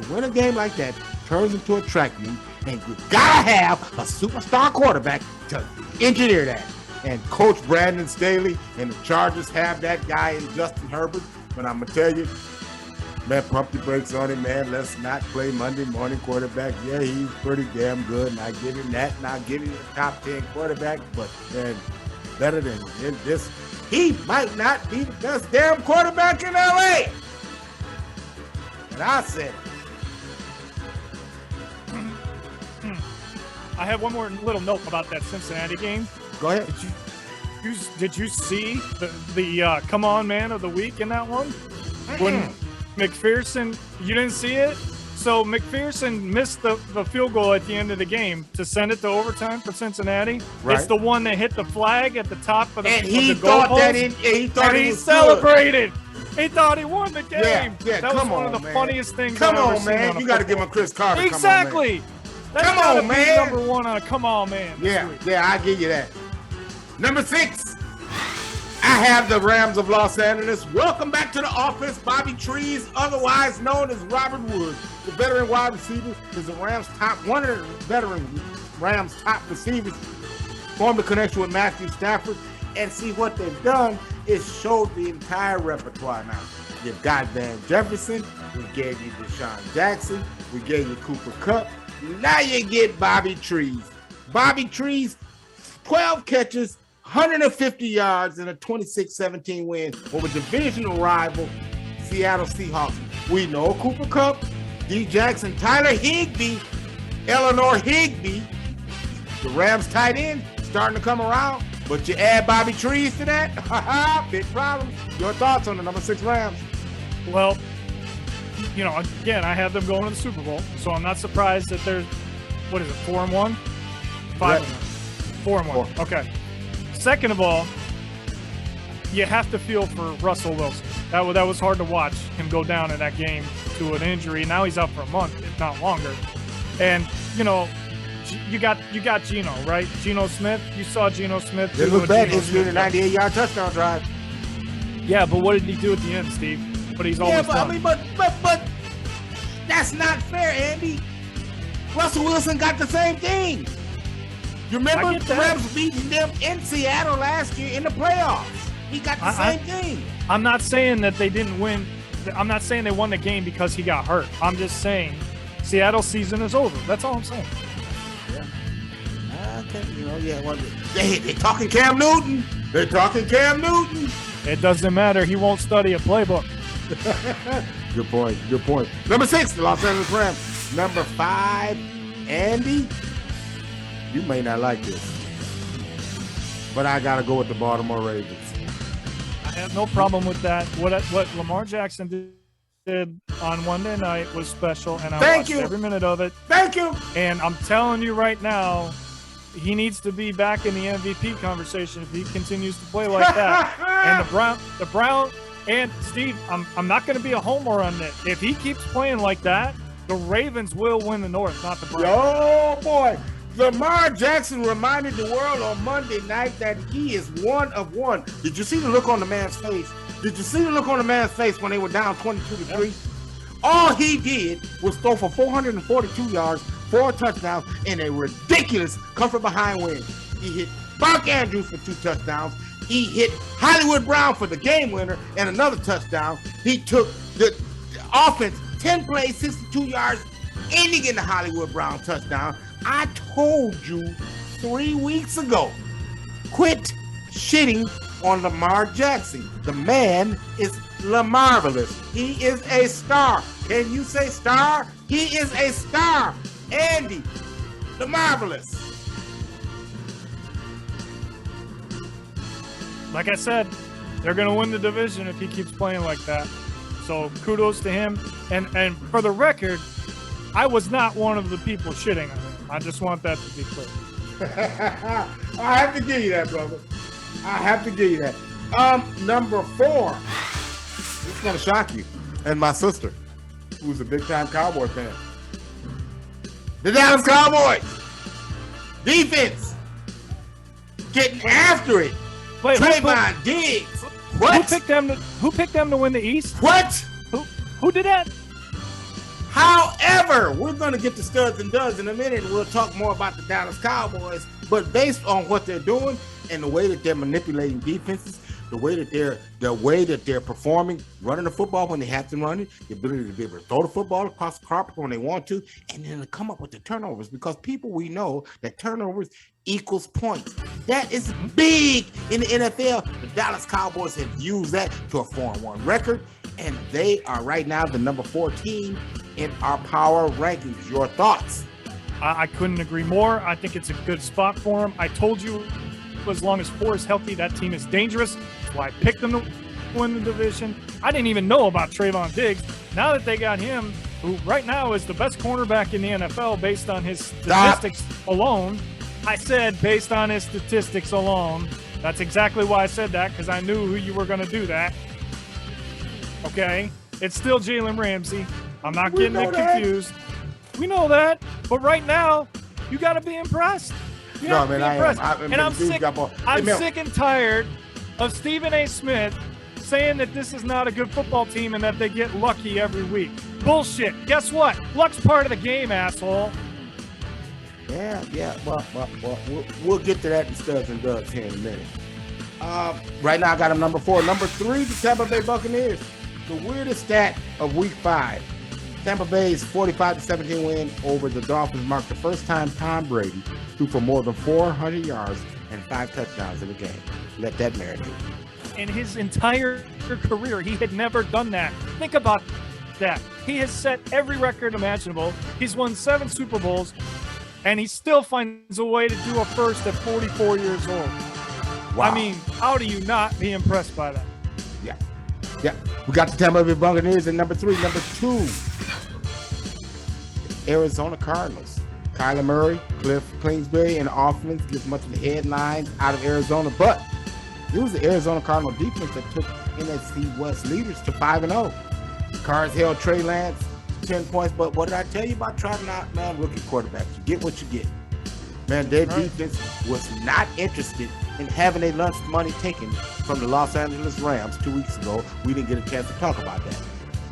To win a game like that turns into a track meet, And you gotta have a superstar quarterback to engineer that. And Coach Brandon Staley and the Chargers have that guy in Justin Herbert. But I'm gonna tell you, man, pump the brakes on him, man. Let's not play Monday morning quarterback. Yeah, he's pretty damn good, and I give him that, and I'll give him a top 10 quarterback, but man, better than this. He might not be the best damn quarterback in LA. And I said, I have one more little note about that Cincinnati game. go ahead. Did you see the come on man of the week in that one? When McPherson, you didn't see it? So McPherson missed the field goal at the end of the game to send it to overtime for Cincinnati. Right. It's the one that hit the flag at the top of the, And of he the thought goalpost. that he thought And it he was celebrated. He thought he won the game. Yeah, that was come one on, of the man. funniest things Come I've ever on, seen man. on a You got to give him football. Chris Carter. Exactly. That's Come gotta on, be man. number one on a come on, man. this Yeah, week. yeah, I give you that. Number 6, I have the Rams of Los Angeles. Welcome back to the office. Bobby Trees, otherwise known as Robert Woods, the veteran wide receiver, is the Rams' one of the veteran Rams' top receivers. Formed a connection with Matthew Stafford, and see what they've done is showed the entire repertoire now. You've got Van Jefferson, we gave you Deshaun Jackson, we gave you Cooper Kupp. Now you get Bobby Trees. Bobby Trees, 12 catches, 150 yards, and a 26-17 win over divisional rival Seattle Seahawks. We know Cooper Kupp, D. Jackson, Tyler Higbee, Eleanor Higbee, the Rams tight end, starting to come around. But you add Bobby Trees to that, big problem. Your thoughts on the number 6 Rams? Well, you know, again, I have them going to the Super Bowl, so I'm not surprised that they're, 4-1? 5-1. 4-1. Okay. Second of all, you have to feel for Russell Wilson. That was hard to watch him go down in that game to an injury. Now he's out for a month, if not longer. And you know, you got Geno, right? Geno Smith. You saw Geno Smith. They do look what bad. Geno It's been a Smith does. 98-yard touchdown drive. Yeah, but what did he do at the end, Steve? But he's always but done. but that's not fair, Andy. Russell Wilson got the same thing. You remember I get the that. Rams beating them in Seattle last year in the playoffs? He got the same thing. I'm not saying that they didn't win. I'm not saying they won the game because he got hurt. I'm just saying Seattle's season is over. That's all I'm saying. Okay, you know, yeah. Well, they talking Cam Newton. They're talking Cam Newton. It doesn't matter. He won't study a playbook. Good point. Good point. Number 6, the Los Angeles Rams. Number 5, Andy. You may not like this, but I gotta go with the Baltimore Ravens. I have no problem with that. What Lamar Jackson did on Monday night was special, and I watched every minute of it. Thank you. And I'm telling you right now, he needs to be back in the MVP conversation if he continues to play like that. And the Brown, and Steve, I'm not going to be a homer on this. If he keeps playing like that, the Ravens will win the North, not the Browns. Oh boy, Lamar Jackson reminded the world on Monday night that he is one of one. Did you see the look on the man's face? Did you see the look on the man's face when they were down 22-3? Yep. All he did was throw for 442 yards, 4 touchdowns, and a ridiculous comfort behind win. He hit Mark Andrews for 2 touchdowns. He hit Hollywood Brown for the game winner and another touchdown. He took the offense 10 plays, 62 yards, ending in the Hollywood Brown touchdown. I told you 3 weeks ago, quit shitting on Lamar Jackson. The man is LaMarvelous. He is a star. Can you say star? He is a star. Andy, LaMarvelous. Like I said, they're going to win the division if he keeps playing like that. So kudos to him. And for the record, I was not one of the people shitting on him. I just want that to be clear. I have to give you that, brother. I have to give you that. Number 4. This is gonna shock you. And my sister, who's a big-time Cowboy fan. The Dallas Cowboys. Defense. Getting after it. Wait, Trayvon Diggs. who picked them to win the East? What? Who did that? However, we're going to get to studs and duds in a minute. And we'll talk more about the Dallas Cowboys. But based on what they're doing and the way that they're manipulating defenses, the way that they're performing, running the football when they have to run it, the ability to be able to throw the football across the carpet when they want to, and then to come up with the turnovers, because we know that turnovers equals points. That is big in the NFL. The Dallas Cowboys have used that to a 4-1 record, and they are right now the number 4 team in our power rankings. Your thoughts? I couldn't agree more. I think it's a good spot for them. I told you, as long as 4 is healthy, that team is dangerous. That's why I picked them to win the division. I didn't even know about Trayvon Diggs. Now that they got him, who right now is the best cornerback in the NFL based on his statistics alone, I said based on his statistics alone. That's exactly why I said that, because I knew who you were going to do that. Okay? It's still Jalen Ramsey. I'm not getting it confused. We know that. But right now, you got to be impressed. No, man, I am. I'm sick and tired of Stephen A. Smith saying that this is not a good football team and that they get lucky every week. Bullshit. Guess what? Luck's part of the game, asshole. Yeah. Well, we'll get to that in studs and duds here in a minute. Right now, I got them number 4. Number 3, the Tampa Bay Buccaneers. The weirdest stat of Week 5. Tampa Bay's 45-17 win over the Dolphins marked the first time Tom Brady threw for more than 400 yards and 5 touchdowns in a game. Let that marinate. In his entire career, he had never done that. Think about that. He has set every record imaginable. He's won 7 Super Bowls, and he still finds a way to do a first at 44 years old. Wow. I mean, how do you not be impressed by that? Yeah. We got the Tampa Bay Buccaneers at number 3. Number 2, Arizona Cardinals. Kyler Murray, Cliff Kingsbury, and offense gets much of the headlines out of Arizona, but it was the Arizona Cardinal defense that took NFC West leaders to 5-0. The Cards held Trey Lance 10 points, but what did I tell you about trotting out, man, rookie quarterbacks? You get what you get. Man, their defense was not interested in having their lunch money taken from the Los Angeles Rams 2 weeks ago. We didn't get a chance to talk about that.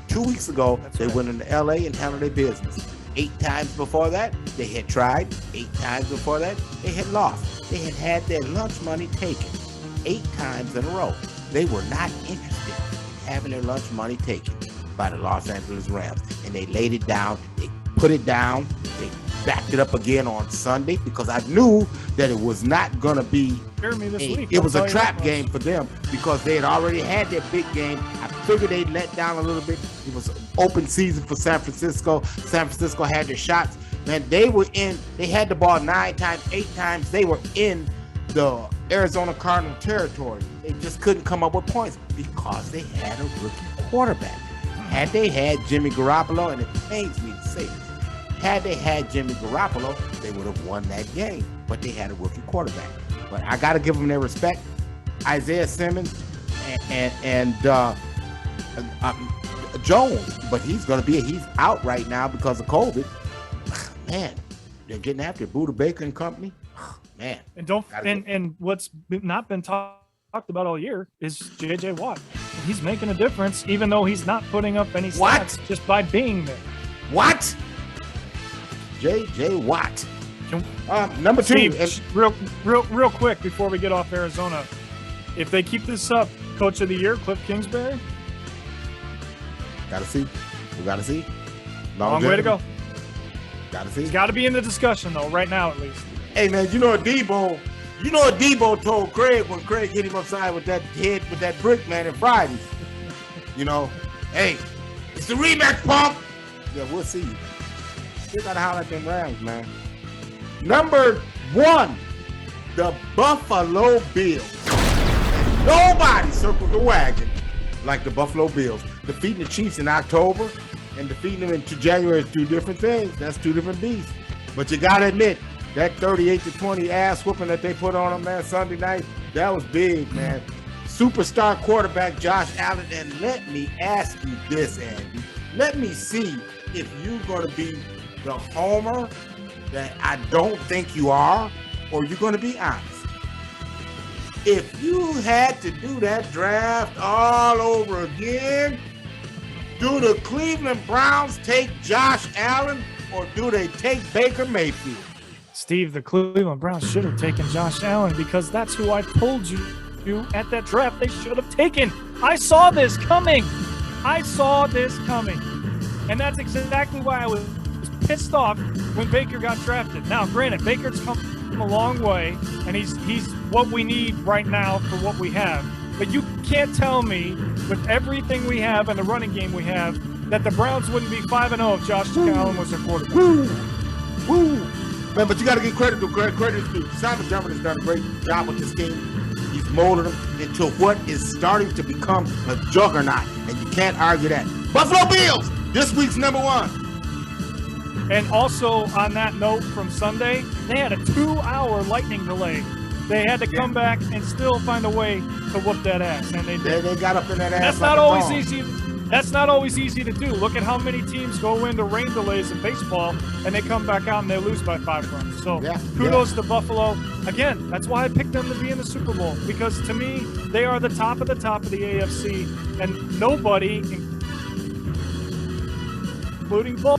2 weeks ago, they went into L.A. and handled their business. 8 times before that, they had tried. 8 times before that, they had lost. They had their lunch money taken 8 times in a row. They were not interested in having their lunch money taken by the Los Angeles Rams. And they laid it down. They put it down. They backed it up again on Sunday, because I knew that it was not going to be it was a trap game for them, because they had already had their big game. I figured they'd let down a little bit. It was an open season for San Francisco. San Francisco had their shots. Man, they had the ball 9 times, 8 times. They were in the Arizona Cardinal territory. They just couldn't come up with points because they had a rookie quarterback. Had they had Jimmy Garoppolo, and it pains me to say this, had they had Jimmy Garoppolo, they would have won that game. But they had a rookie quarterback. But I got to give them their respect. Isaiah Simmons and Jones, but he's out right now because of COVID. Man, they're getting after Buda Baker and company. Man, and what's not been talked about all year is J.J. Watt. He's making a difference, even though he's not putting up any stats just by being there. What? J.J. Watt. Number 2. Steve, real quick before we get off Arizona, if they keep this up, Coach of the Year, Cliff Kingsbury. Gotta see. We gotta see. Long way to go. Gotta see. He's got to be in the discussion though, right now at least. Hey man, you know what Debo told Craig when Craig hit him upside with that brick, man, in Fridays. You know, hey, it's the rematch, pump. Yeah, we'll see. Still gotta holler at them Rams, man. Number 1, the Buffalo Bills. And nobody circled the wagon like the Buffalo Bills. Defeating the Chiefs in October and defeating them into January is 2 different things. That's 2 different beasts. But you gotta admit, that 38-20 ass whooping that they put on them, man, Sunday night, that was big, man. Superstar quarterback Josh Allen. And let me ask you this, Andy. Let me see if you're going to be the homer that I don't think you are, or you're going to be honest. If you had to do that draft all over again, Do the Cleveland Browns take Josh Allen or do they take Baker Mayfield? Steve, the Cleveland Browns should have taken Josh Allen because that's who I told you at that draft they should have taken. I saw this coming. And that's exactly why I was pissed off when Baker got drafted. Now, granted, Baker's come a long way, and he's what we need right now for what we have. But you can't tell me, with everything we have and the running game we have, that the Browns wouldn't be 5-0 if Josh Allen was their quarterback. Woo! Man, but you got to give credit to credit is due. Simon Dermott has done a great job with this team. He's molded them into what is starting to become a juggernaut, and you can't argue that. Buffalo Bills, this week's number one. And also, on that note from Sunday, they had a 2-hour lightning delay. They had to come back and still find a way to whoop that ass, and they did. They got up in that ass. That's not always easy. That's not always easy to do. Look at how many teams go into rain delays in baseball, and they come back out and they lose by 5 runs. So kudos to Buffalo. Again, that's why I picked them to be in the Super Bowl, because to me, they are the top of the AFC, and nobody, including Bull.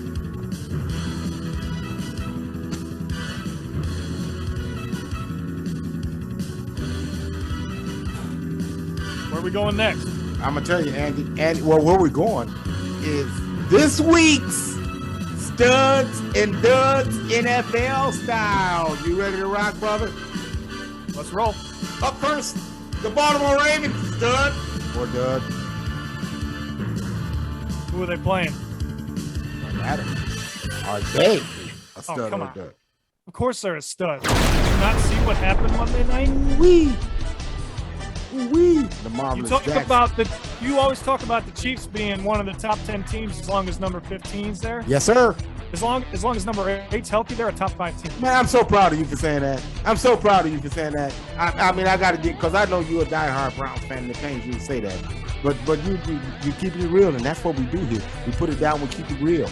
Where are we going next? I'm gonna tell you, Andy. Well, where we're going is this week's Studs and Duds NFL style. You ready to rock, brother? Let's roll. Up first, the Baltimore Ravens. Stud or dud? Who are they playing? No matter. Are they a stud or a dud? Of course they're a stud. Did you not see what happened Monday night? The marvelous You always talk about the Chiefs being one of the top 10 teams as long as number 15's there. Yes, sir. As long as number 8's healthy, they're a top 5 team. Man, I'm so proud of you for saying that. I mean, I got to get, because I know you're a diehard Browns fan, and it pains you to say that. But you keep it real, and that's what we do here. We put it down, we keep it real.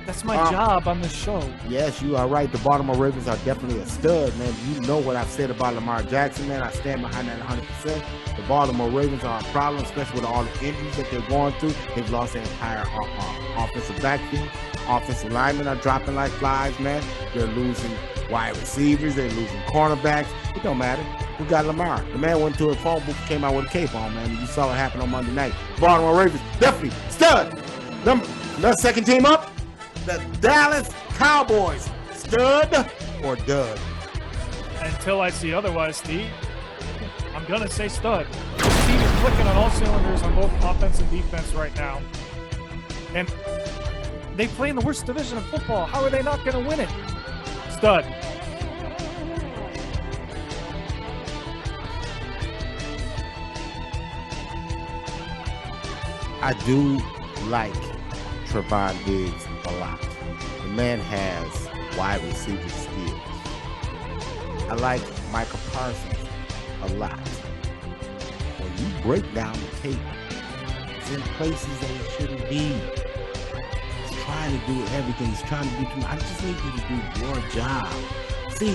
That's my job on the show. Yes, you are right. The Baltimore Ravens are definitely a stud, man. You know what I've said about Lamar Jackson, man. I stand behind that 100%. The Baltimore Ravens are a problem, especially with all the injuries that they're going through. They've lost their entire offensive backfield. Offensive linemen are dropping like flies, man. They're losing wide receivers. They're losing cornerbacks. It don't matter. We got Lamar. The man went to a phone booth, came out with a cape on, man. You saw what happened on Monday night. Baltimore Ravens, definitely stud. The second team up, the Dallas Cowboys. Stud or dud? Until I see otherwise, Steve, I'm going to say stud. This team is clicking on all cylinders on both offense and defense right now. And they play in the worst division of football. How are they not going to win it? Stud. I do like Trevon Diggs a lot. The man has wide receiver skills. I like Michael Parsons a lot. When you break down the tape, it's in places that it shouldn't be. He's trying to do everything. He's trying to do too much. I just need you to do your job. See,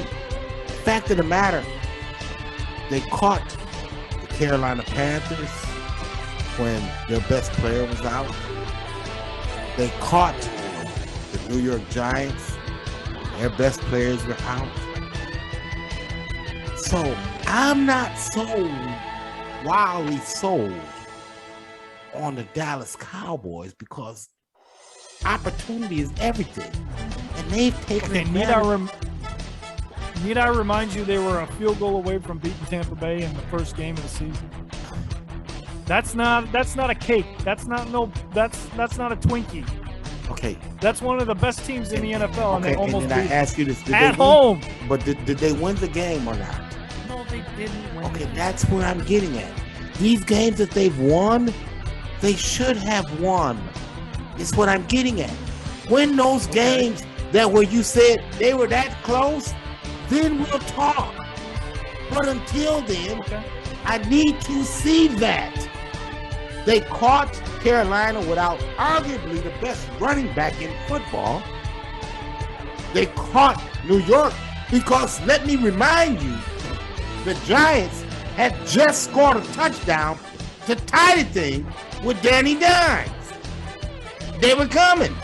fact of the matter, they caught the Carolina Panthers when their best player was out. They caught the New York Giants. Their best players were out. So I'm not so wildly sold on the Dallas Cowboys because opportunity is everything. And they've taken advantage. Need I remind you they were a field goal away from beating Tampa Bay in the first game of the season? That's not a cake. That's not a Twinkie. Okay. That's one of the best teams in the NFL, and they almost beat I ask you this: at home. But did they win the game or not? No, they didn't win. Okay, that's where I'm getting at. These games that they've won, they should have won. It's what I'm getting at. Win those games that where you said they were that close, then we'll talk. But until then, I need to see that. They caught Carolina without arguably the best running back in football. They caught New York because, let me remind you, the Giants had just scored a touchdown to tie the thing with Danny Dimes. They were coming.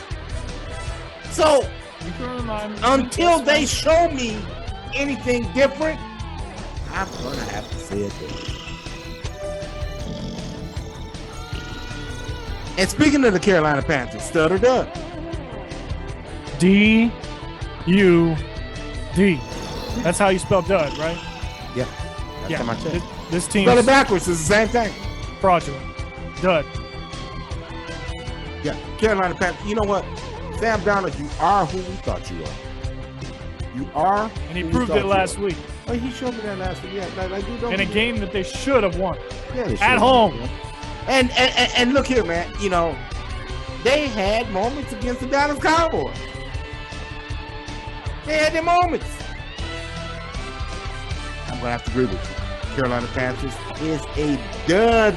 So You can remind me. until they show me anything different, I'm gonna have to say it there. And speaking of the Carolina Panthers, stud or dud? D-U-D. That's how you spell dud, right? Yeah. That's Yeah. how I check. This team Spell it is backwards is the same thing. fraudulent. Dud. Yeah. Carolina Panthers. You know what? Sam Darnold, you are who we thought you are. You are. And he who we proved thought it you last were. week Oh, he showed me that last week. Yeah, like you don't. in a game that they should have won. Yeah, they at showed me, home. yeah. And look here, man. You know, they had moments against the Dallas Cowboys. They had their moments. I'm gonna have to agree with you. Carolina Panthers is a dud.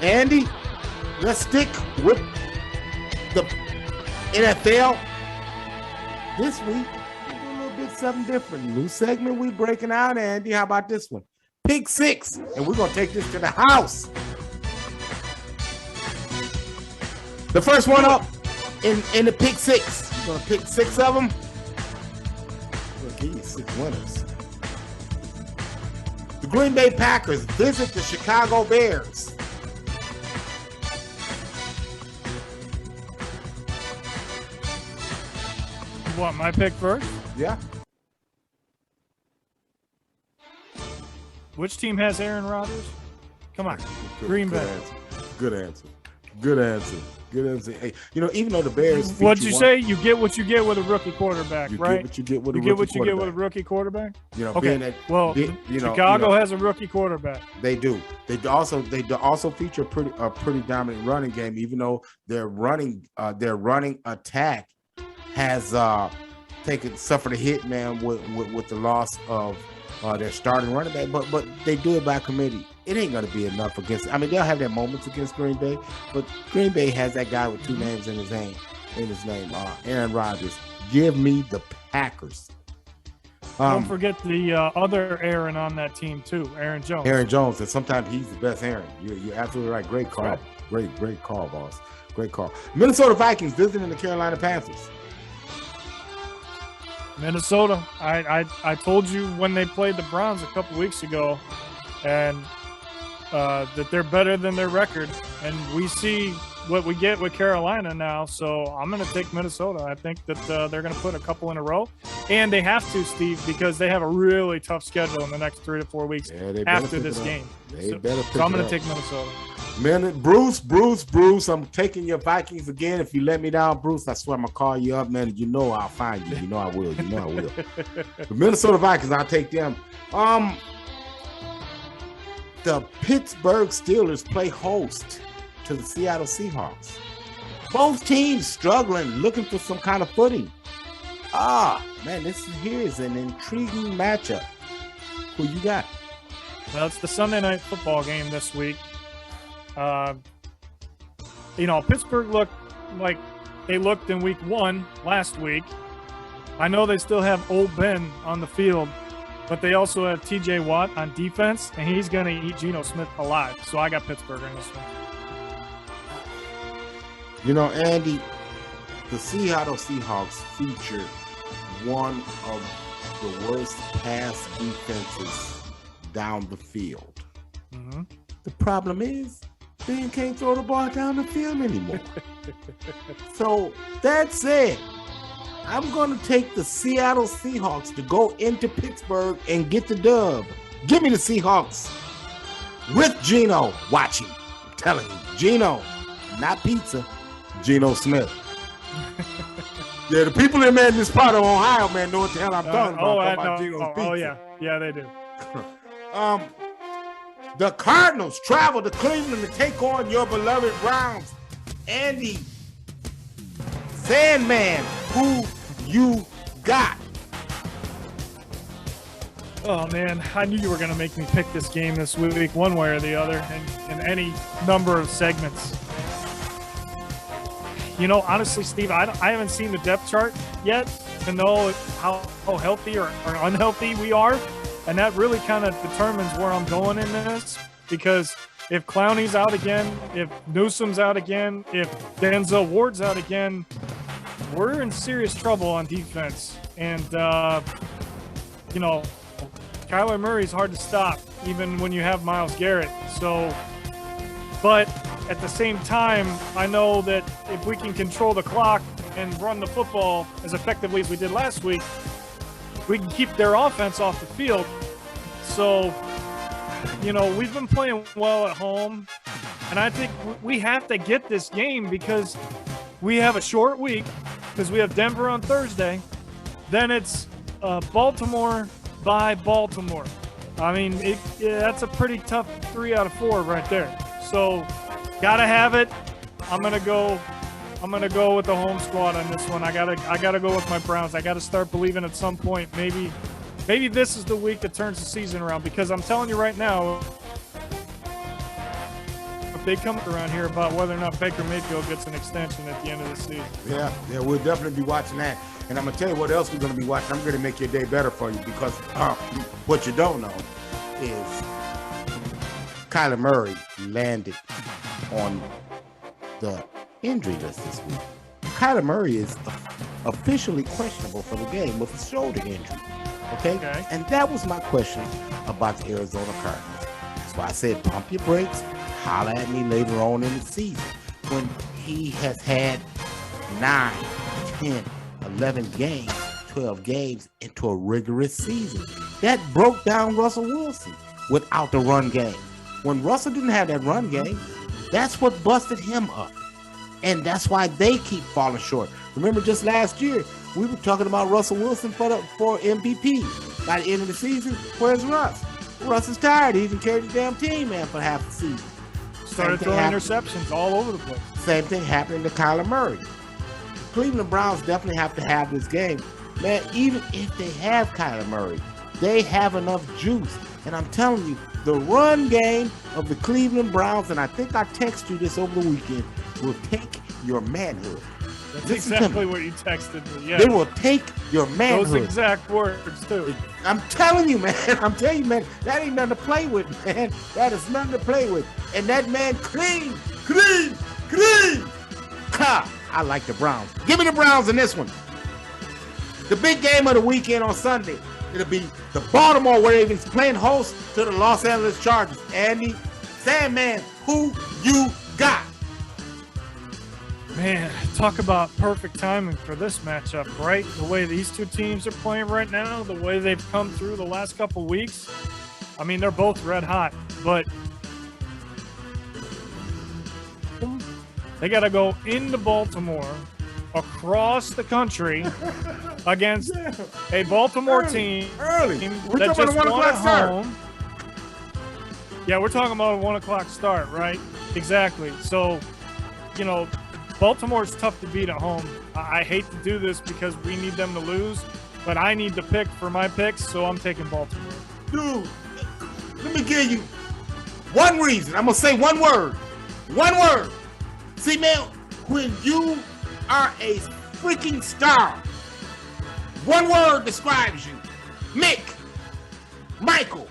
Andy, let's stick with the NFL. This week, we're doing a little bit something different. New segment we breaking out, Andy. How about this one? Pick six, and we're gonna take this to the house. The first one up in the pick six. We're gonna pick 6 of them. We're gonna give you 6 winners. The Green Bay Packers visit the Chicago Bears. You want my pick first? Yeah. Which team has Aaron Rodgers? Come on. Green Good Bay. answer. Good answer. Good answer. Good answer. Hey, you know, even though the Bears. What'd you feature say? You get what you get with a rookie quarterback, You right? get what you get with You a get rookie what you get with a quarterback. rookie quarterback? You know, Okay. being that, Well, you know, Chicago has a rookie quarterback. They do. They also feature a pretty dominant running game, even though their running attack has suffered a hit, man, with the loss of their starting running back. But they do it by committee. It ain't gonna be enough against. I mean, they'll have their moments against Green Bay, but Green Bay has that guy with 2 names in his name, Aaron Rodgers. Give me the Packers. Don't forget the other Aaron on that team too, Aaron Jones. Aaron Jones, and sometimes he's the best Aaron. You're absolutely right. Great call. Great call, boss. Great call. Minnesota Vikings visiting the Carolina Panthers. Minnesota. I told you when they played the Browns a couple weeks ago, and that they're better than their record, and we see what we get with Carolina now. So I'm going to take Minnesota. I think that they're going to put a couple in a row, and they have to, Steve, because they have a really tough schedule in the next 3 to 4 weeks after this game. They So better pick I'm going it to up. take Minnesota. Man, Bruce, I'm taking your Vikings again. If you let me down, Bruce, I swear I'm gonna call you up, man. You know I'll find you. You know I will. The Minnesota Vikings, I'll take them. The Pittsburgh Steelers play host to the Seattle Seahawks. Both teams struggling, looking for some kind of footing. Man, here is an intriguing matchup. Who you got? Well, it's the Sunday night football game this week. Pittsburgh looked like they looked in week 1 last week. I know they still have Old Ben on the field, but they also have TJ Watt on defense, and he's going to eat Geno Smith alive. So I got Pittsburgh in this one. You know, Andy, the Seattle Seahawks featured one of the worst pass defenses down the field. Mm-hmm. The problem is they can't throw the ball down the field anymore. So that said, I'm going to take the Seattle Seahawks to go into Pittsburgh and get the dub. Give me the Seahawks with Geno watching. I'm telling you, Geno, not pizza, Geno Smith. Yeah, the people in this part of Ohio, man, know what the hell I'm talking about. I About know. Geno's pizza. Oh, yeah. Yeah, they do. The Cardinals travel to Cleveland to take on your beloved Browns. Andy Sandman, who you got? Oh, man. I knew you were going to make me pick this game this week one way or the other in any number of segments. Honestly, Steve, I haven't seen the depth chart yet to know how healthy or unhealthy we are. And that really kind of determines where I'm going in this, because if Clowney's out again, if Newsom's out again, if Denzel Ward's out again, we're in serious trouble on defense. And, you know, Kyler Murray's hard to stop, even when you have Myles Garrett. So, but at the same time, I know that if we can control the clock and run the football as effectively as we did last week, we can keep their offense off the field. So, you know, we've been playing well at home, and I think we have to get this game because we have a short week because we have Denver on Thursday. Then it's Baltimore by Baltimore. I mean, that's a pretty tough 3 out of 4 right there. So, gotta have it. I'm gonna go with the home squad on this one. I gotta go with my Browns. I gotta start believing at some point. Maybe this is the week that turns the season around, because I'm telling you right now, if they come around here about whether or not Baker Mayfield gets an extension at the end of the season. Yeah, we'll definitely be watching that. And I'm going to tell you what else we're going to be watching. I'm going to make your day better for you, because what you don't know is Kyler Murray landed on the injury list this week. Kyler Murray is officially questionable for the game with a shoulder injury. Okay? And that was my question about the Arizona Cardinals. That's why I said pump your brakes, holler at me later on in the season when he has had 9, 10, 11 games, 12 games into a rigorous season. That broke down Russell Wilson without the run game. When Russell didn't have that run game, that's what busted him up. And that's why they keep falling short. Remember just last year, we were talking about Russell Wilson for MVP. By the end of the season, where's Russ? Russ is tired. He even carried the damn team, man, for half the season. Started throwing interceptions all over the place. Same thing happening to Kyler Murray. Cleveland Browns definitely have to have this game. Man, even if they have Kyler Murray, they have enough juice. And I'm telling you, the run game of the Cleveland Browns, and I think I texted you this over the weekend, will take your manhood. That's exactly what you texted me. Yeah. They will take your manhood. Those exact words, too. I'm telling you, man. That ain't nothing to play with, man. That is nothing to play with. And that man clean. Ha! I like the Browns. Give me the Browns in this one. The big game of the weekend on Sunday, it'll be the Baltimore Ravens playing host to the Los Angeles Chargers. Andy, Sandman, who you got? Man, talk about perfect timing for this matchup, right? The way these two teams are playing right now, the way they've come through the last couple weeks. I mean, they're both red hot, but they got to go into Baltimore, across the country, against a Baltimore team We're that talking just about won 1 at o'clock start. home. Yeah, we're talking about a 1 o'clock start, right? Exactly. So, you know, Baltimore's tough to beat at home. I hate to do this because we need them to lose, but I need to pick for my picks, so I'm taking Baltimore. Dude, let me give you one reason. I'm going to say one word. One word. See, man, when you are a freaking star, one word describes you. Mick, Michael,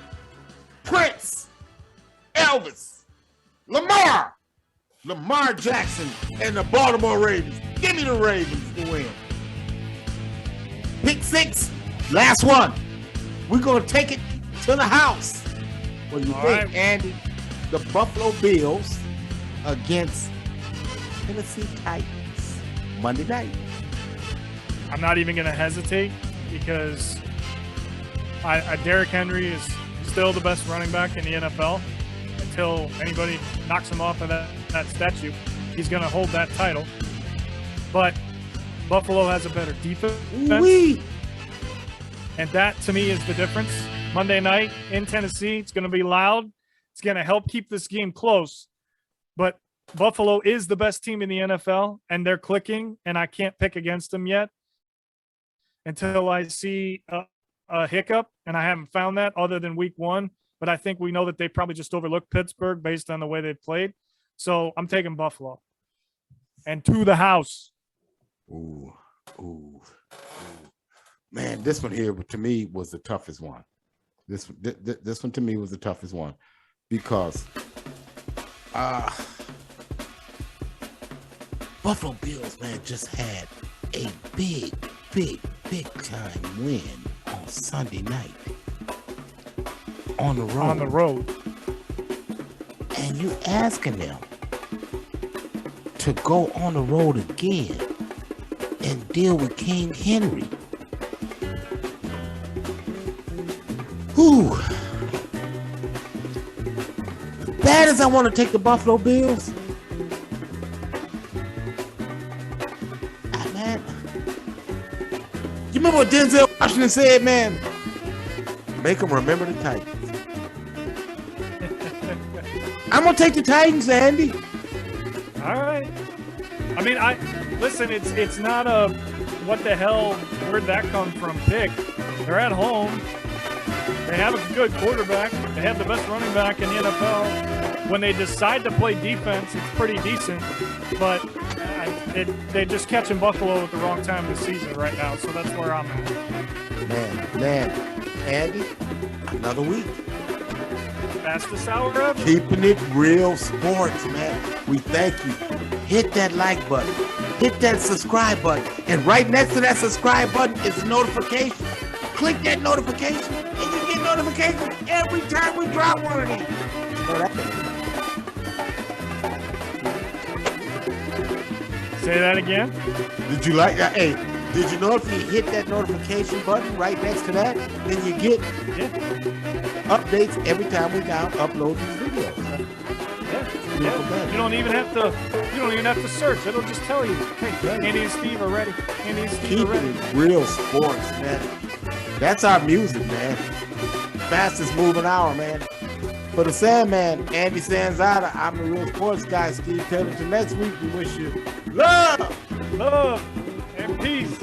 Prince, Elvis, Lamar Jackson, and the Baltimore Ravens. Give me the Ravens to win. Pick 6, last one. We're going to take it to the house. What do you think, right, Andy? The Buffalo Bills against Tennessee Titans Monday night. I'm not even going to hesitate because Derrick Henry is still the best running back in the NFL. Until anybody knocks him off of that statue, he's going to hold that title. But Buffalo has a better defense. Wee. And that, to me, is the difference. Monday night in Tennessee, it's going to be loud. It's going to help keep this game close. But Buffalo is the best team in the NFL, and they're clicking, and I can't pick against them yet until I see a hiccup, and I haven't found that other than week 1. But I think we know that they probably just overlooked Pittsburgh based on the way they've played. So I'm taking Buffalo. And to the house. Ooh. Man, this one here to me was the toughest one. This one to me was the toughest one because Buffalo Bills, man, just had a big time win on Sunday night on the road. On the road. And you asking them to go on the road again and deal with King Henry. Whew. Bad as I want to take the Buffalo Bills, man, you remember what Denzel Washington said, man? Make them remember the Titans. I'm gonna take the Titans, Andy. All right. I mean, listen. It's not a what the hell, where'd that come from pick. They're at home. They have a good quarterback. They have the best running back in the NFL. When they decide to play defense, it's pretty decent. But they're just catching Buffalo at the wrong time of the season right now. So that's where I'm at. Man, Andy, another week. Fastest hour ever. Keeping it real sports, man. We thank you. Hit that like button. Hit that subscribe button. And right next to that subscribe button is a notification. Click that notification and you get notifications every time we drop one of these. Say that again. Did you like that? Hey, did you know if you hit that notification button right next to that, then you get updates every time we upload these videos. Yeah. You don't even have to search. It'll just tell you, hey, Andy and Steve are ready. Andy and Steve are ready. Keeping it real sports, man. That's our music, man. Fastest moving hour, man. For the Sandman, Andy Sanzada, I'm the real sports guy, Steve Taylor. Till next week, we wish you love and peace.